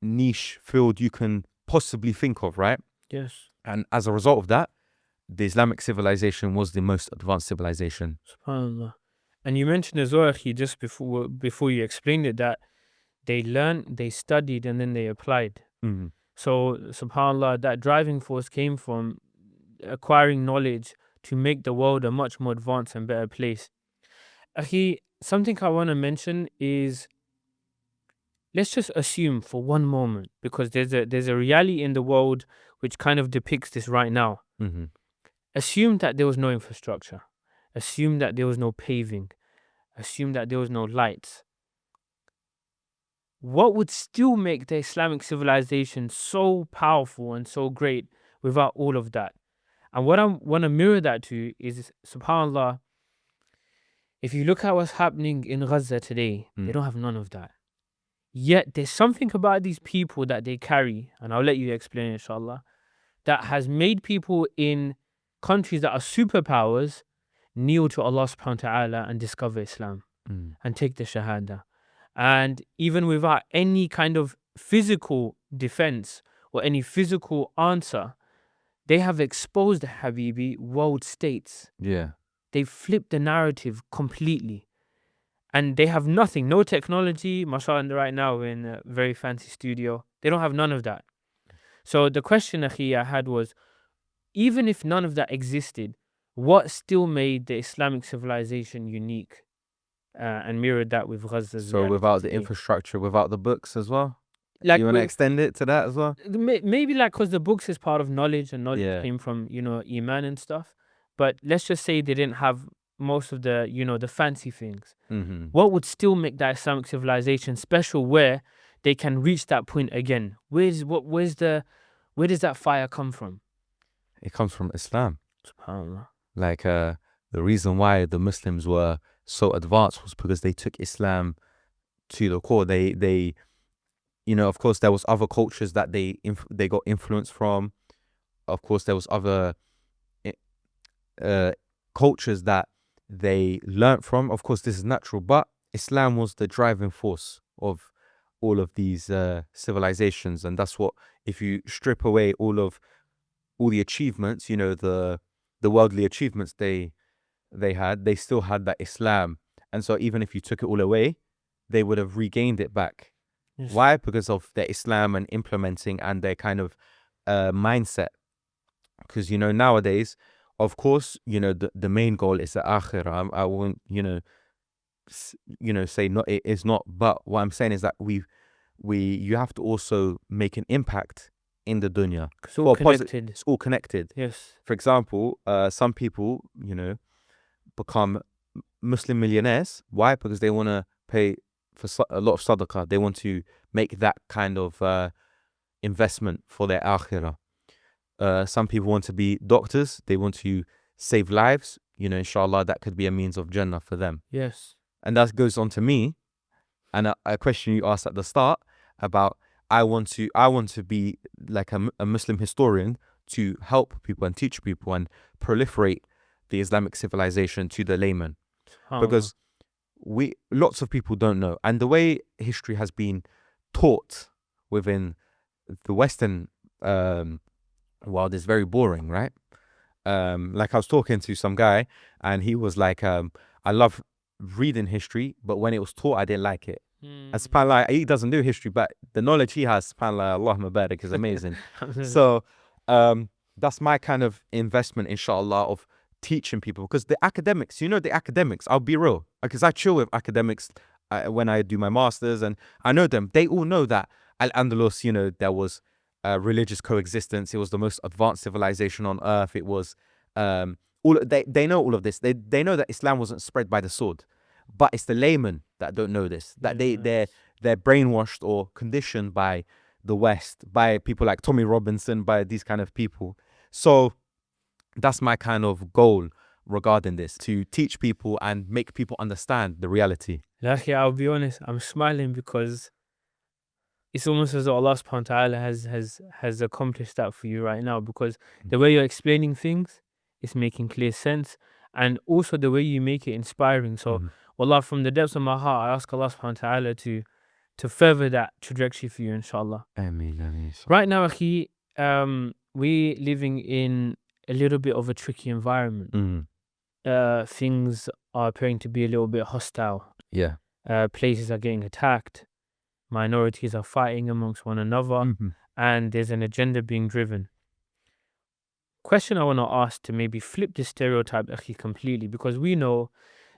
niche field you can possibly think of, right? Yes. And as a result of that, the Islamic civilization was the most advanced civilization. SubhanAllah. And you mentioned as well, Akhi, just before you explained it, that they learned, they studied, and then they applied. Mm-hmm. So, SubhanAllah, that driving force came from acquiring knowledge to make the world a much more advanced and better place. Akhi, something I want to mention is, let's just assume for one moment, because there's a reality in the world which kind of depicts this right now. Mm-hmm. Assume that there was no infrastructure. Assume that there was no paving. Assume that there was no lights. What would still make the Islamic civilization so powerful and so great without all of that? And what I want to mirror that to is, subhanAllah, if you look at what's happening in Gaza today, they don't have none of that. Yet there's something about these people that they carry, and I'll let you explain, inshallah, that has made people in countries that are superpowers kneel to Allah subhanahu wa ta'ala and discover Islam and take the Shahada. And even without any kind of physical defense or any physical answer, they have exposed, Habibi, world states. Yeah. They've flipped the narrative completely. And they have nothing, no technology. MashaAllah, right now we're in a very fancy studio. They don't have none of that. So the question, Akhi, I had was, even if none of that existed, what still made the Islamic civilization unique? And mirrored that with Gaza's So reality without the today. infrastructure, without the books as well? Like You want to with- extend it to that as well? maybe like because the books is part of knowledge, and knowledge Yeah. came from, Iman and stuff. But let's just say they didn't have most of the, the fancy things. Mm-hmm. What would still make that Islamic civilization special, where they can reach that point again? Where does that fire come from? It comes from Islam. SubhanAllah. Like the reason why the Muslims were so advanced was because they took Islam to the core. They of course there was other cultures that they got influence from. Of course there was other cultures that they learnt from. Of course this is natural, but Islam was the driving force of all of these civilizations, and that's what, if you strip away all the achievements, the worldly achievements they had, they still had that Islam. And so even if you took it all away, they would have regained it back. Yes. Why? Because of their Islam and implementing and their kind of mindset. Because, nowadays, of course, the main goal is the akhirah. I won't, say not, it is not. But what I'm saying is that you have to also make an impact in the dunya. It's all connected. It's all connected. Yes. For example, some people, become Muslim millionaires. Why? Because they want to pay for a lot of sadaqah. They want to make that kind of investment for their akhirah. Some people want to be doctors. They want to save lives. Inshallah, that could be a means of Jannah for them. Yes. And that goes on to me. And a question you asked at the start about, I want to be like a Muslim historian to help people and teach people and proliferate the Islamic civilization to the layman. Because lots of people don't know. And the way history has been taught within the Western world is very boring, right? Like I was talking to some guy and he was like, I love reading history, but when it was taught, I didn't like it. And subhanAllah, he doesn't do history, but the knowledge he has, subhanAllah, Allahumma barik, is amazing. So that's my kind of investment, inshallah, of teaching people. Because the academics, I'll be real, because I chill with academics when I do my masters, and I know them. They all know that Al-Andalus, there was religious coexistence. It was the most advanced civilization on earth. It was they know all of this. They know that Islam wasn't spread by the sword. But it's the laymen that don't know this, that Yes. they're brainwashed or conditioned by the West, by people like Tommy Robinson, by these kind of people. So that's my kind of goal regarding this, to teach people and make people understand the reality. Like, I'll be honest, I'm smiling because it's almost as though Allah subhanahu wa ta'ala has accomplished that for you right now, because the way you're explaining things is making clear sense, and also the way you make it inspiring. So wallah, from the depths of my heart, I ask Allah subhanahu wa ta'ala to further that trajectory for you, inshallah. Ameen, ameen. Right now, Akhi, we living in a little bit of a tricky environment. Things are appearing to be a little bit hostile. Yeah. Places are getting attacked. Minorities are fighting amongst one another, and there's an agenda being driven. Question I want to ask, to maybe flip this stereotype Akhi completely, because we know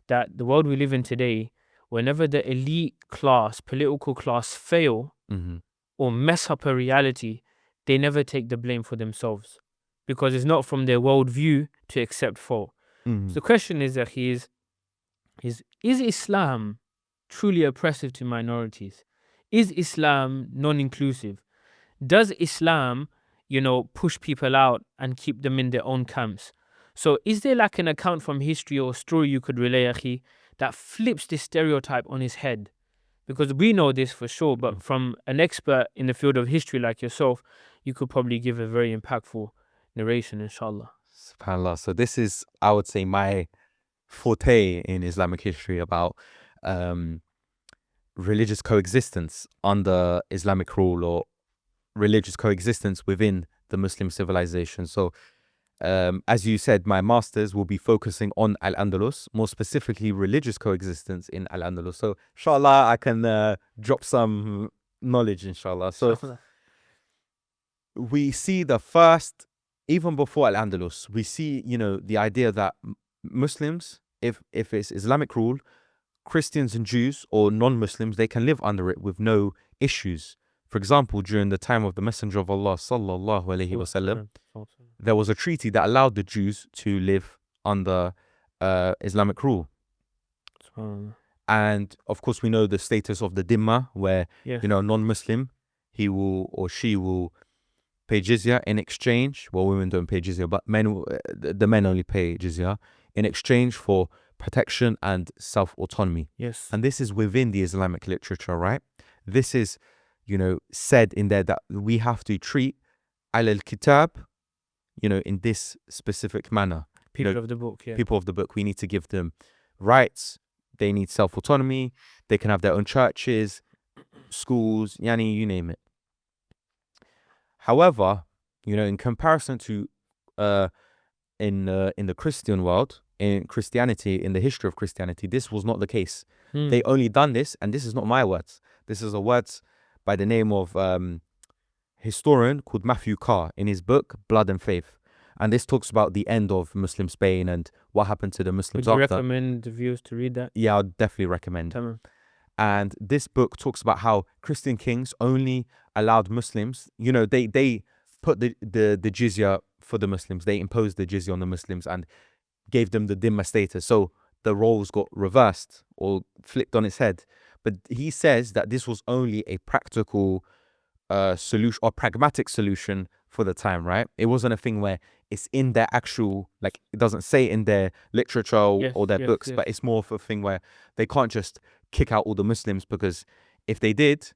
that the world we live in today, whenever the elite class, political class fail or mess up a reality, they never take the blame for themselves, because it's not from their worldview to accept fault. So the question is, Akhi, is Islam truly oppressive to minorities? Is Islam non-inclusive? Does Islam, push people out and keep them in their own camps? So is there like an account from history or story you could relay, Akhi, that flips this stereotype on its head? Because we know this for sure, but from an expert in the field of history like yourself, you could probably give a very impactful narration, inshallah. SubhanAllah. So this is, I would say, my forte in Islamic history about religious coexistence under Islamic rule, or religious coexistence within the Muslim civilization. So as you said, my masters will be focusing on Al-Andalus, more specifically religious coexistence in Al-Andalus. So inshallah, I can drop some knowledge, inshallah. So we see the first, even before Al-Andalus, we see, the idea that Muslims, if it's Islamic rule, Christians and Jews or non-Muslims, they can live under it with no issues. For example, during the time of the Messenger of Allah sallallahu alaihi wasallam, there was a treaty that allowed the Jews to live under Islamic rule. And of course, we know the status of the dhimma, where non-Muslim, he will or she will pay jizya in exchange. Well, women don't pay jizya, but the men only pay jizya in exchange for protection and self-autonomy. Yes. And this is within the Islamic literature, right? This is, said in there that we have to treat al-kitab, in this specific manner. People of the book, yeah. People of the book, we need to give them rights. They need self-autonomy. They can have their own churches, schools, yani, you name it. However, in comparison to in the Christian world, in Christianity, in the history of Christianity, this was not the case. They only done this, and this is not my words. This is a words by the name of historian called Matthew Carr in his book Blood and Faith. And this talks about the end of Muslim Spain and what happened to the Muslims after. Would you after. recommend the viewers to read that? Yeah, I'd definitely recommend. Tamam. And this book talks about how Christian kings only allowed Muslims, they put the jizya for the Muslims. They imposed the jizya on the Muslims and gave them the dhimma status. So the roles got reversed or flipped on its head. But he says that this was only a practical solution or pragmatic solution for the time, right? It wasn't a thing where it's in their actual, like, it doesn't say in their literature or their books, but it's more of a thing where they can't just kick out all the Muslims, because if they did,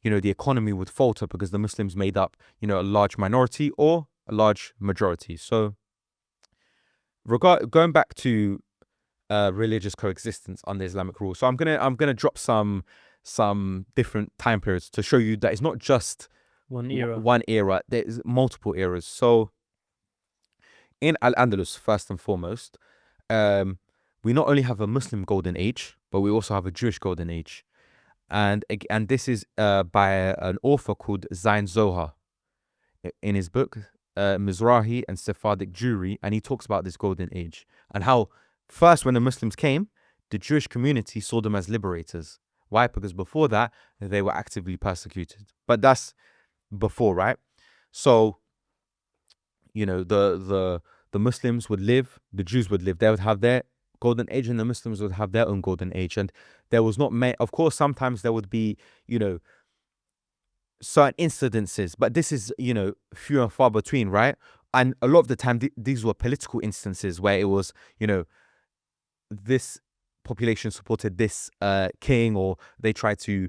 the economy would falter, because the Muslims made up, a large minority or a large majority. So going back to religious coexistence under Islamic rule. So I'm gonna drop some different time periods to show you that it's not just one era. One era. There's multiple eras. So in Al-Andalus, first and foremost, we not only have a Muslim golden age, but we also have a Jewish golden age. And this is by an author called Zain Zohar in his book Mizrahi and Sephardic Jewry, and he talks about this golden age and how first, when the Muslims came, the Jewish community saw them as liberators. Why? Because before that, they were actively persecuted. But that's before, right? So, the Muslims would live, the Jews would live. They would have their golden age, and the Muslims would have their own golden age. And there was not many, of course, sometimes there would be, certain incidences, but this is, few and far between, right? And a lot of the time, these were political instances where it was, this population supported this king, or they tried to,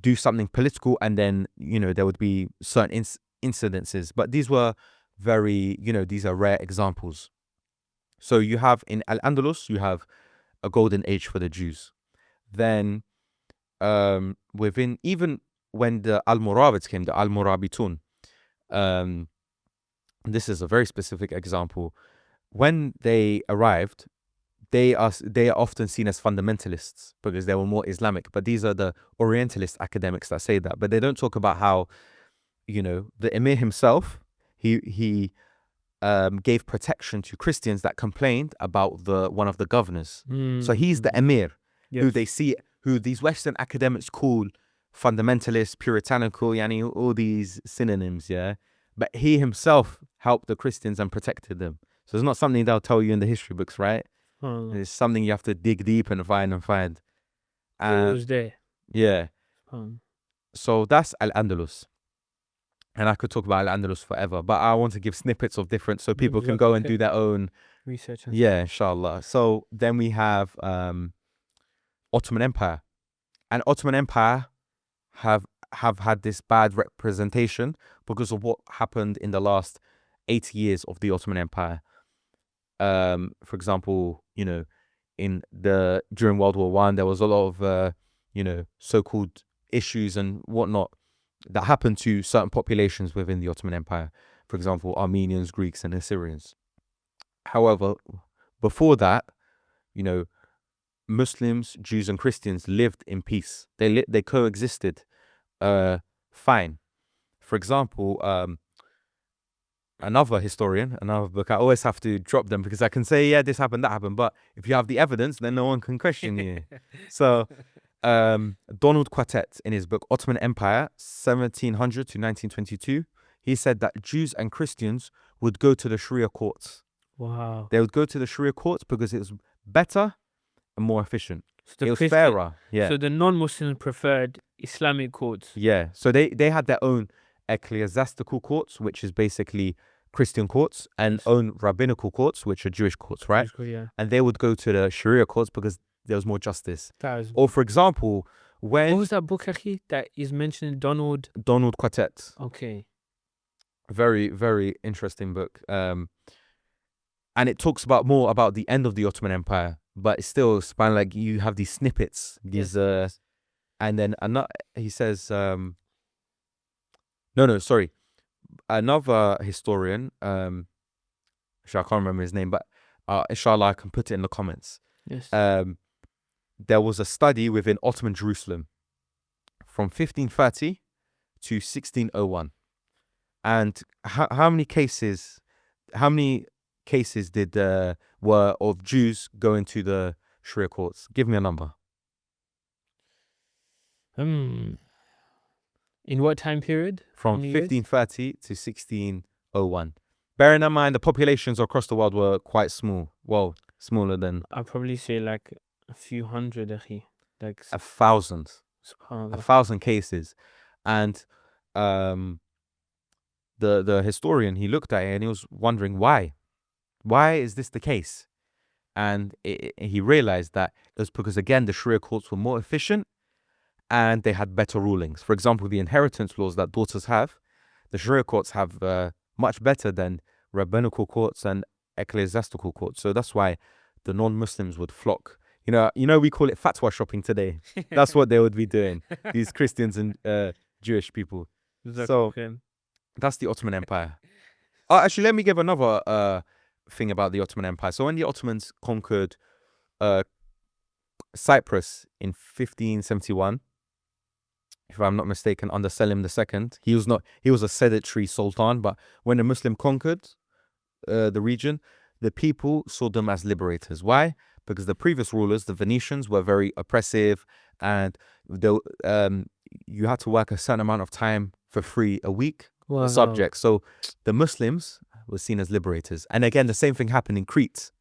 do something political, and then, there would be certain incidences. But these were very, these are rare examples. So you have in Al-Andalus, you have a golden age for the Jews. Then within, even when the Almoravids came, the Almorabitun, this is a very specific example. When they arrived, they are often seen as fundamentalists because they were more Islamic. But these are the Orientalist academics that say that. But they don't talk about how, the Emir himself, he gave protection to Christians that complained about one of the governors. So he's the Emir, who these Western academics call fundamentalist, puritanical, yani all these synonyms, yeah. But he himself helped the Christians and protected them. So it's not something they'll tell you in the history books, right? It's something you have to dig deep and find. It was there. Yeah. So that's Al-Andalus. And I could talk about Al-Andalus forever, but I want to give snippets of different, so people can go and do their own research. Yeah, inshallah. So then we have Ottoman Empire. And Ottoman Empire have had this bad representation because of what happened in the last 80 years of the Ottoman Empire. For example, during World War I, there was a lot of so-called issues and whatnot that happened to certain populations within the Ottoman Empire. For example, Armenians, Greeks, and Assyrians. However, before that, Muslims, Jews, and Christians lived in peace. They coexisted fine. For example, another historian, another book, I always have to drop them because I can say, yeah, this happened, that happened, but if you have the evidence, then no one can question you. So Donald Quartet, in his book Ottoman Empire 1700 to 1922, he said that Jews and Christians would go to the Sharia courts. Wow. They would go to the Sharia courts because it was better and more efficient. So it was fairer. Yeah. So the non-Muslims preferred Islamic courts. Yeah. So they had their own ecclesiastical courts, which is basically Christian courts, and own rabbinical courts, which are Jewish courts, right? Yeah. And they would go to the Sharia courts because there was more justice. Or for example, what was that book, Akhi, that is mentioned? Donald Quartet. Okay. Very, very interesting book. And it talks more about the end of the Ottoman Empire, but it's still span, like you have these snippets, these and then he says another historian, I can't remember his name, but inshallah I can put it in the comments. Yes. There was a study within Ottoman Jerusalem from 1530 to 1601, and how many cases were of Jews going to the Sharia courts? Give me a number. In what time period? From 1530 to 1601. Bearing in mind the populations across the world were quite small. Well, smaller than... I'd probably say like a few hundred, like 1,000. 1,000 cases. And the historian, he looked at it and he was wondering why. Why is this the case? And he realized that it was because, again, the Sharia courts were more efficient and they had better rulings. For example, the inheritance laws that daughters have, the Sharia courts have much better than rabbinical courts and ecclesiastical courts. So that's why the non-Muslims would flock. We call it fatwa shopping today. That's what they would be doing, these Christians and Jewish people. So that's the Ottoman Empire. Actually, let me give another thing about the Ottoman Empire. So when the Ottomans conquered Cyprus in 1571, if I'm not mistaken, under Selim II, he was a sedentary sultan, but when the Muslim conquered the region, the people saw them as liberators. Why? Because the previous rulers, the Venetians, were very oppressive, and you had to work a certain amount of time for free a week, a subject. So the Muslims were seen as liberators. And again, the same thing happened in Crete.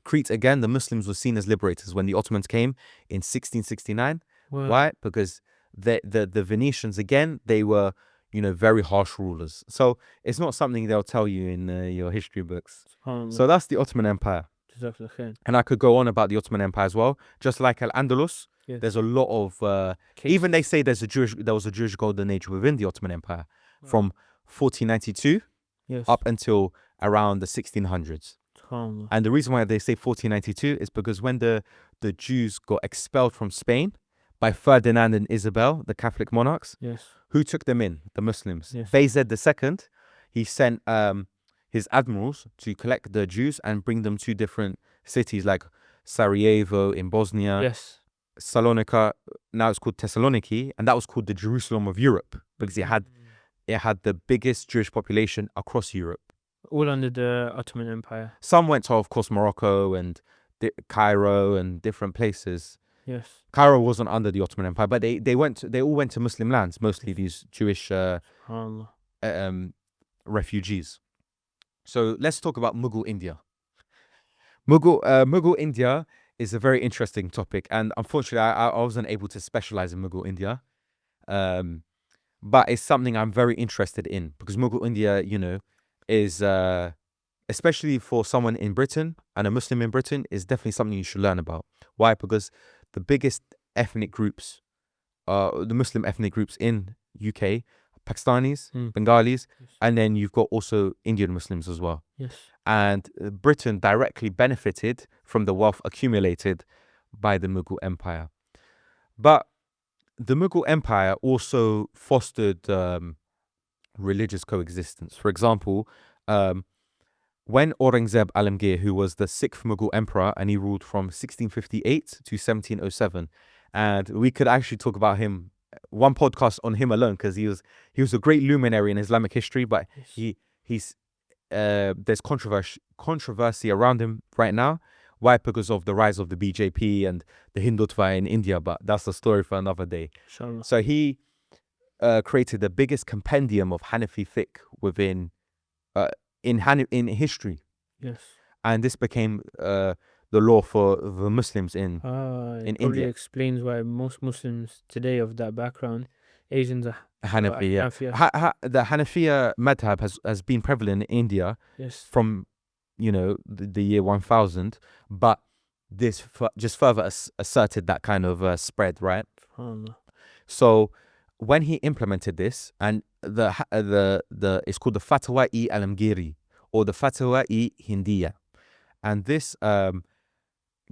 Crete again, the Muslims were seen as liberators when the Ottomans came in 1669. Well, Why? Because the Venetians again, they were, you know, very harsh rulers. So it's not something they'll tell you in your history books. subhanallah. So that's the Ottoman Empire. Jazakallah khair. And I could go on about the Ottoman Empire as well. Just like Al-Andalus, Yes. there's a lot of even they say there was a Jewish golden age within the Ottoman Empire from 1492 Yes. up until around the 1600s. Subhanallah. And the reason why they say 1492 is because when the Jews got expelled from Spain by Ferdinand and Isabel, the Catholic monarchs, Yes. who took them in? The Muslims. Yes. Bayezid II, he sent his admirals to collect the Jews and bring them to different cities like Sarajevo in Bosnia, Yes. Salonika, now it's called Thessaloniki, and that was called the Jerusalem of Europe because it had the biggest Jewish population across Europe. All under the Ottoman Empire. Some went to, of course, Morocco and Cairo and different places. Yes. Cairo wasn't under the Ottoman Empire, but they all went to Muslim lands, mostly these Jewish Subhanallah. refugees. So let's talk about Mughal India. Mughal India is a very interesting topic, and unfortunately I wasn't able to specialize in Mughal India, but it's something I'm very interested in because Mughal India, you know, is especially for someone in Britain and a Muslim in Britain, is definitely something you should learn about. Why? Because the biggest ethnic groups, the Muslim ethnic groups in UK, Pakistanis, Bengalis, Yes. and then you've got also Indian Muslims as well. Yes. And Britain directly benefited from the wealth accumulated by the Mughal Empire. But the Mughal Empire also fostered religious coexistence. For example, when Aurangzeb Alamgir, who was the 6th Mughal emperor, and he ruled from 1658 to 1707, and we could actually talk about him, one podcast on him alone, because he was a great luminary in Islamic history, but Yes. there's controversy around him right now. Why? Because of the rise of the BJP and the Hindutva in India, but that's a story for another day. Inshallah. So he created the biggest compendium of Hanafi fiqh within in history, Yes. and this became the law for the Muslims in It in probably India. explains why most Muslims today of that background, Asians are Hanafi. Yeah. Hanafi. The Hanafiya madhab has been prevalent in India Yes. from, you know, the year 1000, but this just further asserted that kind of spread, right? Subhanallah. So when he implemented this, and the it's called the Fatwa-e Alamgiri or the Fatwa-e Hindiya, and this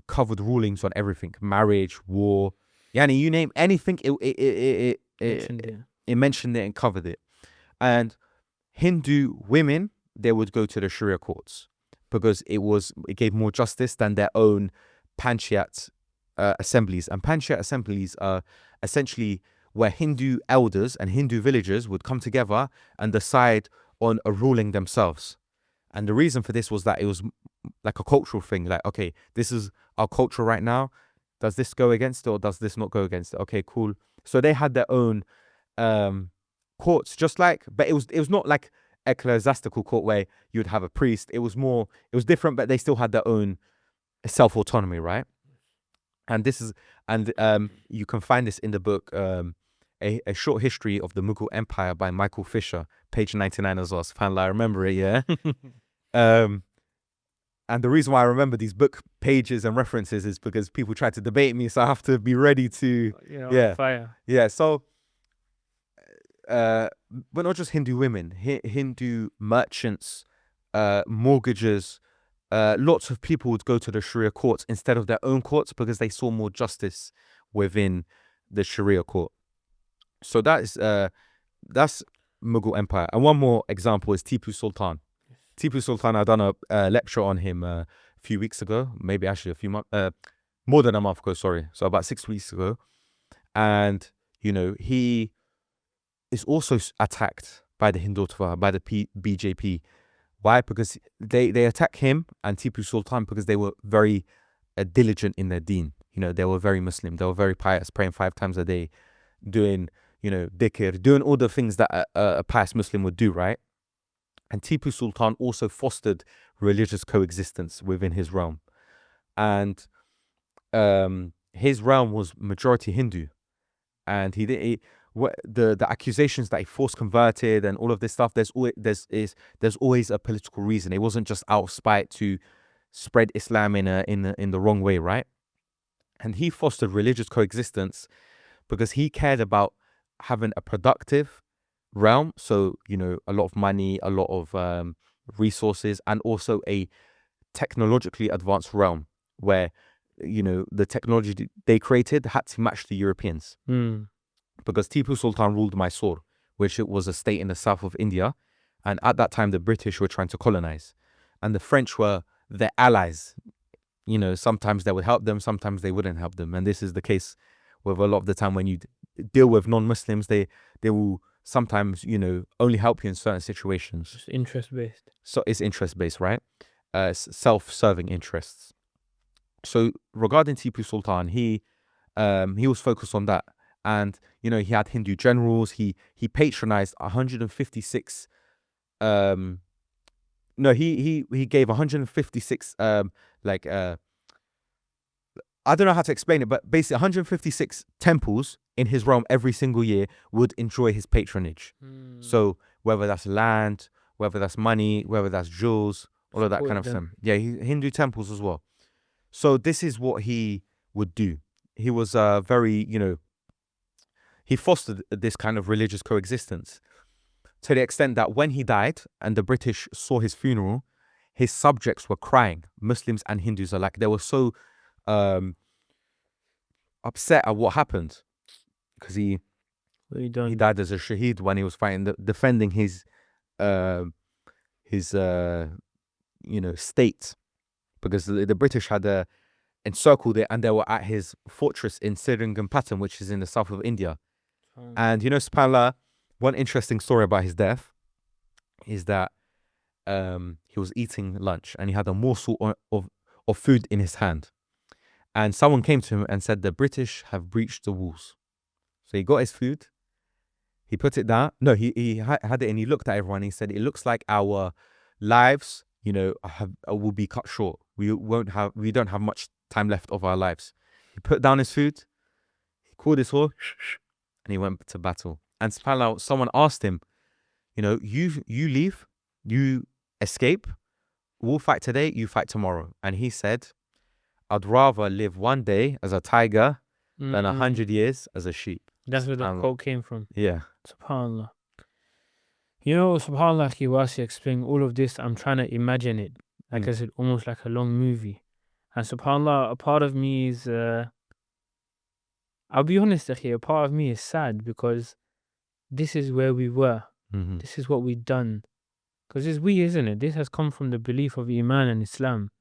covered rulings on everything: marriage, war, yani you name anything, it mentioned it and covered it. And Hindu women, they would go to the Sharia courts because it gave more justice than their own panchayat assemblies. And panchayat assemblies are essentially where Hindu elders and Hindu villagers would come together and decide on a ruling themselves. And the reason for this was that it was like a cultural thing. Like, okay, this is our culture right now. Does this go against it or does this not go against it? Okay, cool. So they had their own courts, just like, but it was not like ecclesiastical court where you'd have a priest. It was different, but they still had their own self-autonomy, right? And you can find this in the book, a short history of the Mughal Empire by Michael Fisher, page 99 as well. SubhanAllah, I remember it, yeah. And the reason why I remember these book pages and references is because people try to debate me, so I have to be ready to, fire. yeah. So, but not just Hindu women, Hindu merchants, mortgagers, lots of people would go to the Sharia courts instead of their own courts because they saw more justice within the Sharia court. So that's Mughal Empire. And one more example is Tipu Sultan. Tipu Sultan, I done a lecture on him a few weeks ago, maybe actually a few months, more than a month ago, sorry. So about 6 weeks ago. And, you know, he is also attacked by the Hindutva, by the BJP. Why? Because they attack him and Tipu Sultan because they were very diligent in their deen. You know, they were very Muslim. They were very pious, praying 5 times a day, doing, you know, dhikr, doing all the things that a pious Muslim would do, right? And Tipu Sultan also fostered religious coexistence within his realm. and his realm was majority Hindu, and the accusations that he force converted and all of this stuff. There's always a political reason. It wasn't just out of spite to spread Islam in the wrong way, right? And he fostered religious coexistence because he cared about having a productive realm. So, a lot of money, a lot of resources, and also a technologically advanced realm where, the technology they created had to match the Europeans. Because Tipu Sultan ruled Mysore, which it was a state in the south of India. And at that time, the British were trying to colonize. And the French were their allies. Sometimes they would help them, sometimes they wouldn't help them. And this is the case with a lot of the time when you deal with non-Muslims, they will sometimes, only help you in certain situations. It's interest-based. So it's interest-based, right? Self-serving interests. So regarding Tipu Sultan, he was focused on that. And, he had Hindu generals. He patronized 156 he gave 156 I don't know how to explain it, but basically 156 temples in his realm every single year would enjoy his patronage. So whether that's land, whether that's money, whether that's jewels, all of that kind of stuff. Yeah, Hindu temples as well. So this is what he would do. He was very, he fostered this kind of religious coexistence to the extent that when he died and the British saw his funeral, his subjects were crying, Muslims and Hindus alike. They were so upset at what happened because he died as a shaheed when he was fighting, defending his state, because the British had encircled it and they were at his fortress in Seringapatam, which is in the south of India. And subhanAllah, one interesting story about his death is that he was eating lunch and he had a morsel of food in his hand. And someone came to him and said, the British have breached the walls. So he got his food, he put it down. No, he had it and he looked at everyone and he said, it looks like our lives, will be cut short. We don't have much time left of our lives. He put down his food, he called his horse, and he went to battle. And subhanAllah, someone asked him, you leave, you escape, we'll fight today, you fight tomorrow. And he said, I'd rather live one day as a tiger than 100 years as a sheep. That's where the quote came from. Yeah. SubhanAllah. SubhanAllah, Kiwasi explaining all of this, I'm trying to imagine it. Like I said, almost like a long movie. And subhanAllah, a part of me is, I'll be honest, a part of me is sad because this is where we were. This is what we've done. Because it's we, isn't it? This has come from the belief of Iman and Islam.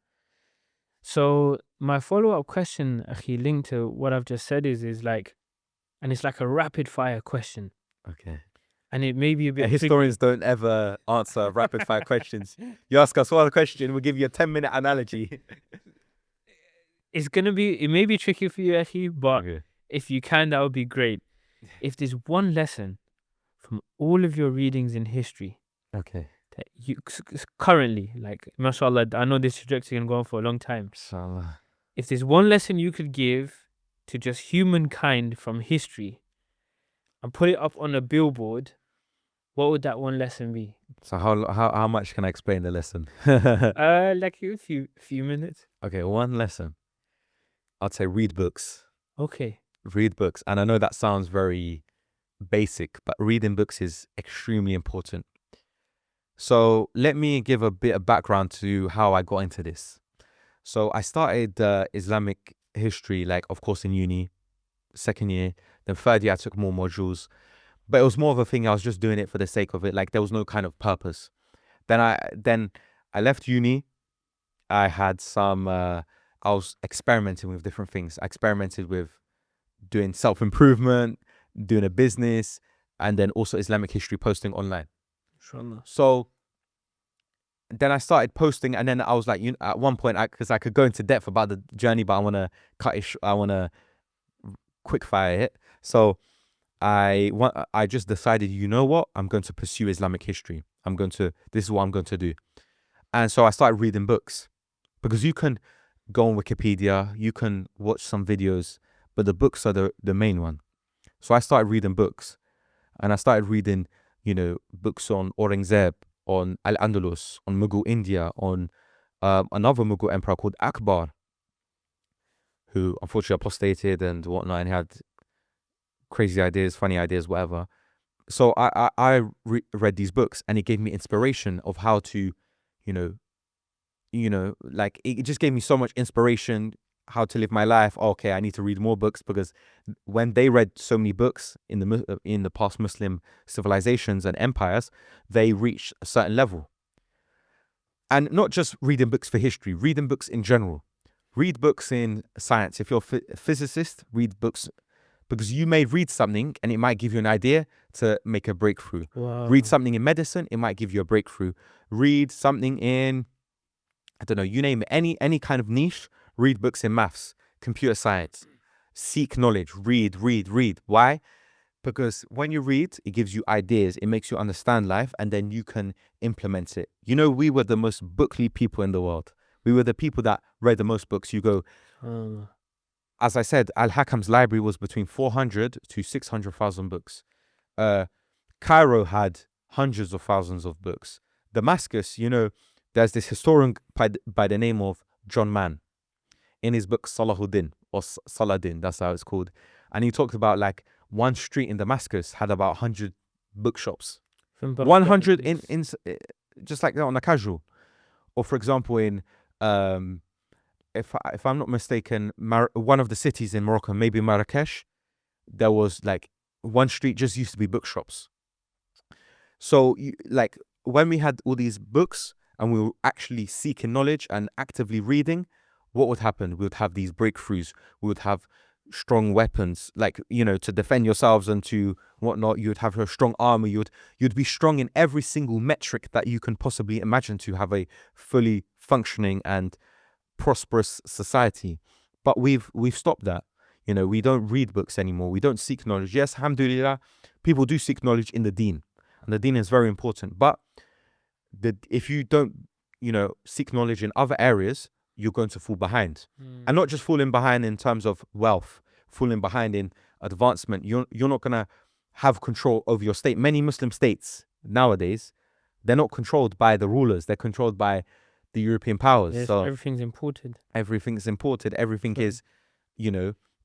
So my follow-up question, linked to what I've just said is like, and it's like a rapid fire question. Okay. And it may be a bit... Historians don't ever answer rapid fire questions. You ask us one question, we'll give you a 10-minute analogy. It may be tricky for you, but if you can, that would be great. If there's one lesson from all of your readings in history, okay, that you currently, like, mashallah, I know this trajectory can go on for a long time. Inshallah. If there's one lesson you could give to just humankind from history and put it up on a billboard, what would that one lesson be? So how much can I explain the lesson? Like a few minutes. Okay, one lesson. I'd say read books. Okay. Read books. And I know that sounds very basic, but reading books is extremely important. So let me give a bit of background to how I got into this. So I started Islamic history, like, of course, in uni, second year. Then third year, I took more modules. But it was more of a thing, I was just doing it for the sake of it. Like, there was no kind of purpose. Then I left uni. I had some... I was experimenting with different things. I experimented with doing self-improvement, doing a business, and then also Islamic history posting online. Inshallah. So then I started posting, and then I was like, at one point, because I could go into depth about the journey, but I want to cut it. I want to quick fire it. So I just decided, you know what? I'm going to pursue Islamic history. This is what I'm going to do. And so I started reading books, because you can go on Wikipedia, you can watch some videos, but the books are the main one. So I started reading books, and I started reading, books on Aurangzeb, on Al-Andalus, on Mughal India, on another Mughal emperor called Akbar, who unfortunately apostated and whatnot, and had crazy ideas, funny ideas, whatever. So I read these books, and it gave me inspiration of how to, like it just gave me so much inspiration how to live my life. Okay, I need to read more books, because when they read so many books in the past Muslim civilizations and empires, they reached a certain level. And not just reading books for history, reading books in general. Read books in science. If you're a physicist, read books, because you may read something and it might give you an idea to make a breakthrough. Wow. Read something in medicine, it might give you a breakthrough. Read something in, I don't know, you name it, any kind of niche. Read books in maths, computer science. Seek knowledge. Read. Why? Because when you read, it gives you ideas, it makes you understand life, and then you can implement it. We were the most bookly people in the world. We were the people that read the most books. You go, as I said, Al-Hakam's library was between 400 to 600,000 books. Cairo had hundreds of thousands of books. Damascus, there's this historian by the name of John Mann. In his book Salahuddin, or Saladin, that's how it's called. And he talked about like one street in Damascus had about 100 bookshops. 100 in just like that on a casual. Or for example, in if I'm not mistaken, one of the cities in Morocco, maybe Marrakesh, there was like one street just used to be bookshops. So like when we had all these books and we were actually seeking knowledge and actively reading, what would happen? We would have these breakthroughs. We would have strong weapons, like, to defend yourselves and to whatnot. You would have a strong armor. You'd be strong in every single metric that you can possibly imagine to have a fully functioning and prosperous society. But we've stopped that. We don't read books anymore. We don't seek knowledge. Yes, alhamdulillah, people do seek knowledge in the deen, and the deen is very important. But if you don't, seek knowledge in other areas, you're going to fall behind. And not just falling behind in terms of wealth, falling behind in advancement. You're not going to have control over your state. Many Muslim states nowadays, they're not controlled by the rulers. They're controlled by the European powers. Yes, so everything's imported. Everything's imported. Everything is,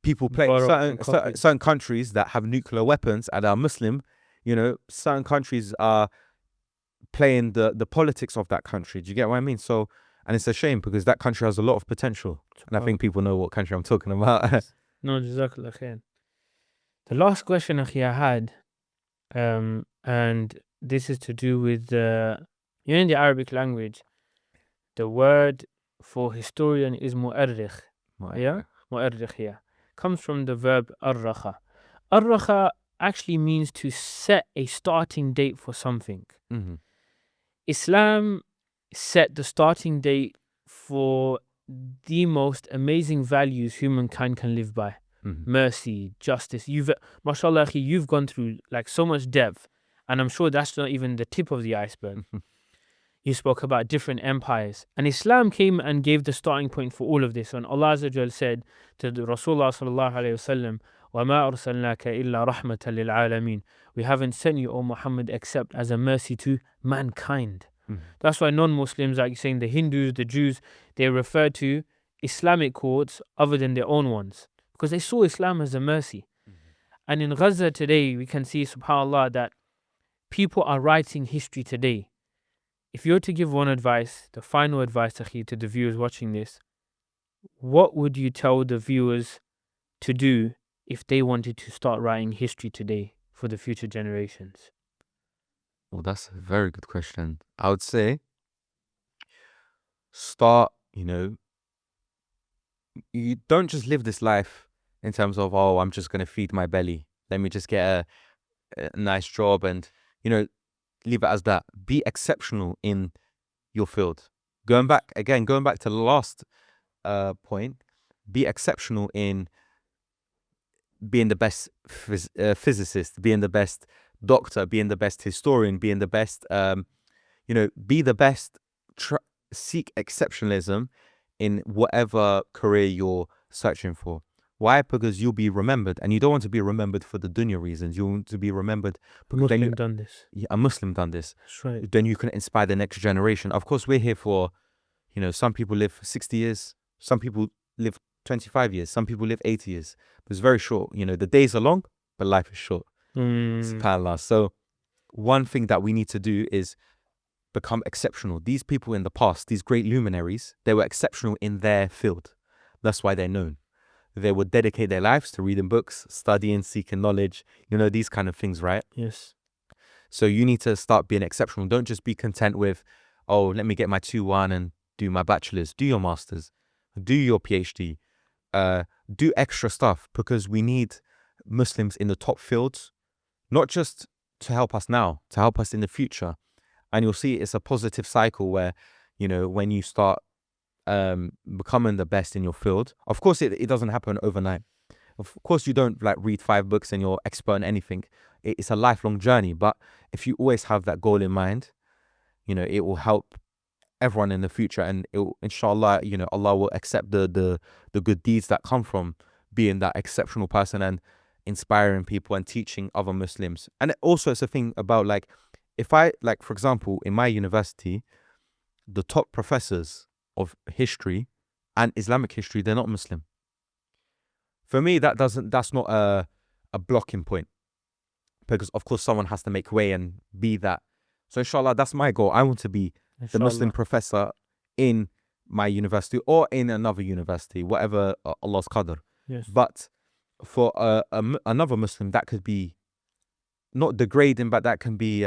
people play certain countries that have nuclear weapons and are Muslim. Certain countries are playing the politics of that country. Do you get what I mean? So, and it's a shame, because that country has a lot of potential. And I think people know what country I'm talking about. No, Jazakallah khair. The last question, Akhi, I had, and this is to do with in the Arabic language, the word for historian is mu'arrikh. Yeah? Mu'arrikh, yeah. Comes from the verb arrakha. Arrakha actually means to set a starting date for something. Mm-hmm. Islam set the starting date for the most amazing values humankind can live by. Mm-hmm. Mercy, justice. Mashallah, you've gone through like so much depth, and I'm sure that's not even the tip of the iceberg. You spoke about different empires, and Islam came and gave the starting point for all of this. And Allah Azza wa Jal said to the Rasulullah sallallahu alayhi wasallam, وَمَا أَرْسَلْنَاكَ إِلَّا رَحْمَةً لِلْعَالَمِينَ. We haven't sent you, O Muhammad, except as a mercy to mankind. That's why non-Muslims, like you're saying, the Hindus, the Jews, they refer to Islamic courts other than their own ones, because they saw Islam as a mercy. And in Gaza today, we can see, subhanAllah, that people are writing history today. If you were to give one advice, the final advice, Akhi, to the viewers watching this, what would you tell the viewers to do if they wanted to start writing history today for the future generations? Well, that's a very good question. I would say start, you don't just live this life in terms of, oh, I'm just going to feed my belly. Let me just get a nice job and, leave it as that. Be exceptional in your field. Going back to the last point, be exceptional in being the best physicist, being the best doctor, being the best historian, being the best, be the best. Seek exceptionalism in whatever career you're searching for. Why? Because you'll be remembered, and you don't want to be remembered for the dunya reasons. You want to be remembered because then Muslim done this. a Muslim done this. That's right. Then you can inspire the next generation. Of course, we're here for, some people live 60 years, some people live 25 years, some people live 80 years. But it's very short. The days are long, but life is short. SubhanAllah. So one thing that we need to do is become exceptional. These people in the past, these great luminaries, they were exceptional in their field. That's why they're known. They would dedicate their lives to reading books, studying, seeking knowledge, these kind of things, right? Yes. So you need to start being exceptional. Don't just be content with, let me get my 2-1 and do my bachelor's. Do your master's, do your PhD, do extra stuff, because we need Muslims in the top fields, not just to help us now, to help us in the future. And you'll see it's a positive cycle where, when you start becoming the best in your field, of course it doesn't happen overnight. Of course you don't read 5 books and you're expert in anything. It's a lifelong journey. But if you always have that goal in mind, it will help everyone in the future, and it will, inshallah, Allah will accept the good deeds that come from being that exceptional person and inspiring people and teaching other Muslims. And also it's a thing about if I, for example, in my university, the top professors of history and Islamic history, they're not Muslim. For me, that's not a blocking point, because of course someone has to make way and be that. So inshallah, that's my goal. I want to be the Muslim professor in my university or in another university, whatever Allah's qadr. Yes. But for another Muslim, that could be not degrading, but that can be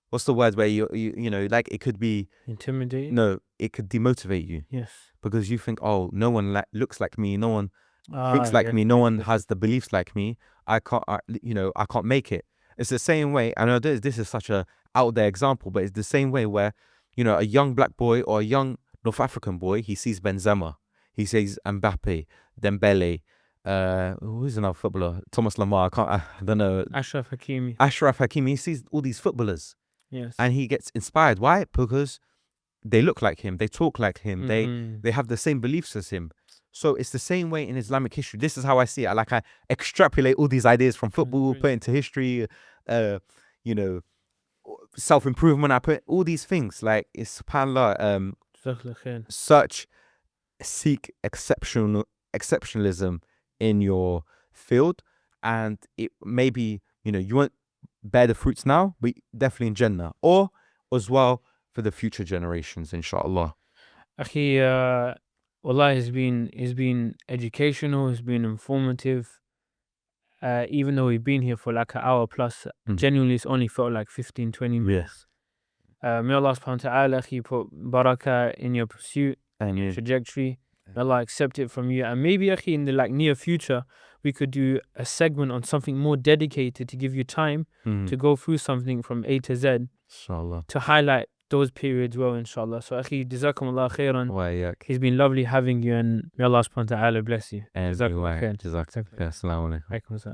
what's the word where it could be intimidating. No, it could demotivate you. Yes. Because you think, no one looks like me, no one thinks like me, no one has the beliefs like me. I can't make it. It's the same way. I know this is such a out there example, but it's the same way where a young black boy or a young North African boy, he sees Benzema, he sees Mbappe, Dembele, who's another footballer? Thomas Lamar. I don't know. Ashraf Hakimi. He sees all these footballers. Yes. And he gets inspired. Why? Because they look like him, they talk like him, they have the same beliefs as him. So it's the same way in Islamic history. This is how I see it. I extrapolate all these ideas from football, put into history, self-improvement. I put all these things. It's subhanAllah, seek exceptionalism in your field, and it maybe you won't bear the fruits now, but definitely in Jannah, or as well for the future generations, inshallah. Akhi, wallah, it's been educational, it's been informative. Even though we've been here for an hour plus, genuinely it's only felt like 15-20 minutes. May Allah subhanahu wa ta'ala put barakah in your pursuit and your trajectory. May Allah accept it from you. And maybe akhi, in the near future, we could do a segment on something more dedicated to give you time to go through something from A to Z, inshallah, to highlight those periods well, inshallah. So akhi, jazakumullah khairan. It's been lovely having you, and may Allah subhanahu wa ta'ala bless you. Jazakumullah khairan. Assalamu alaikum.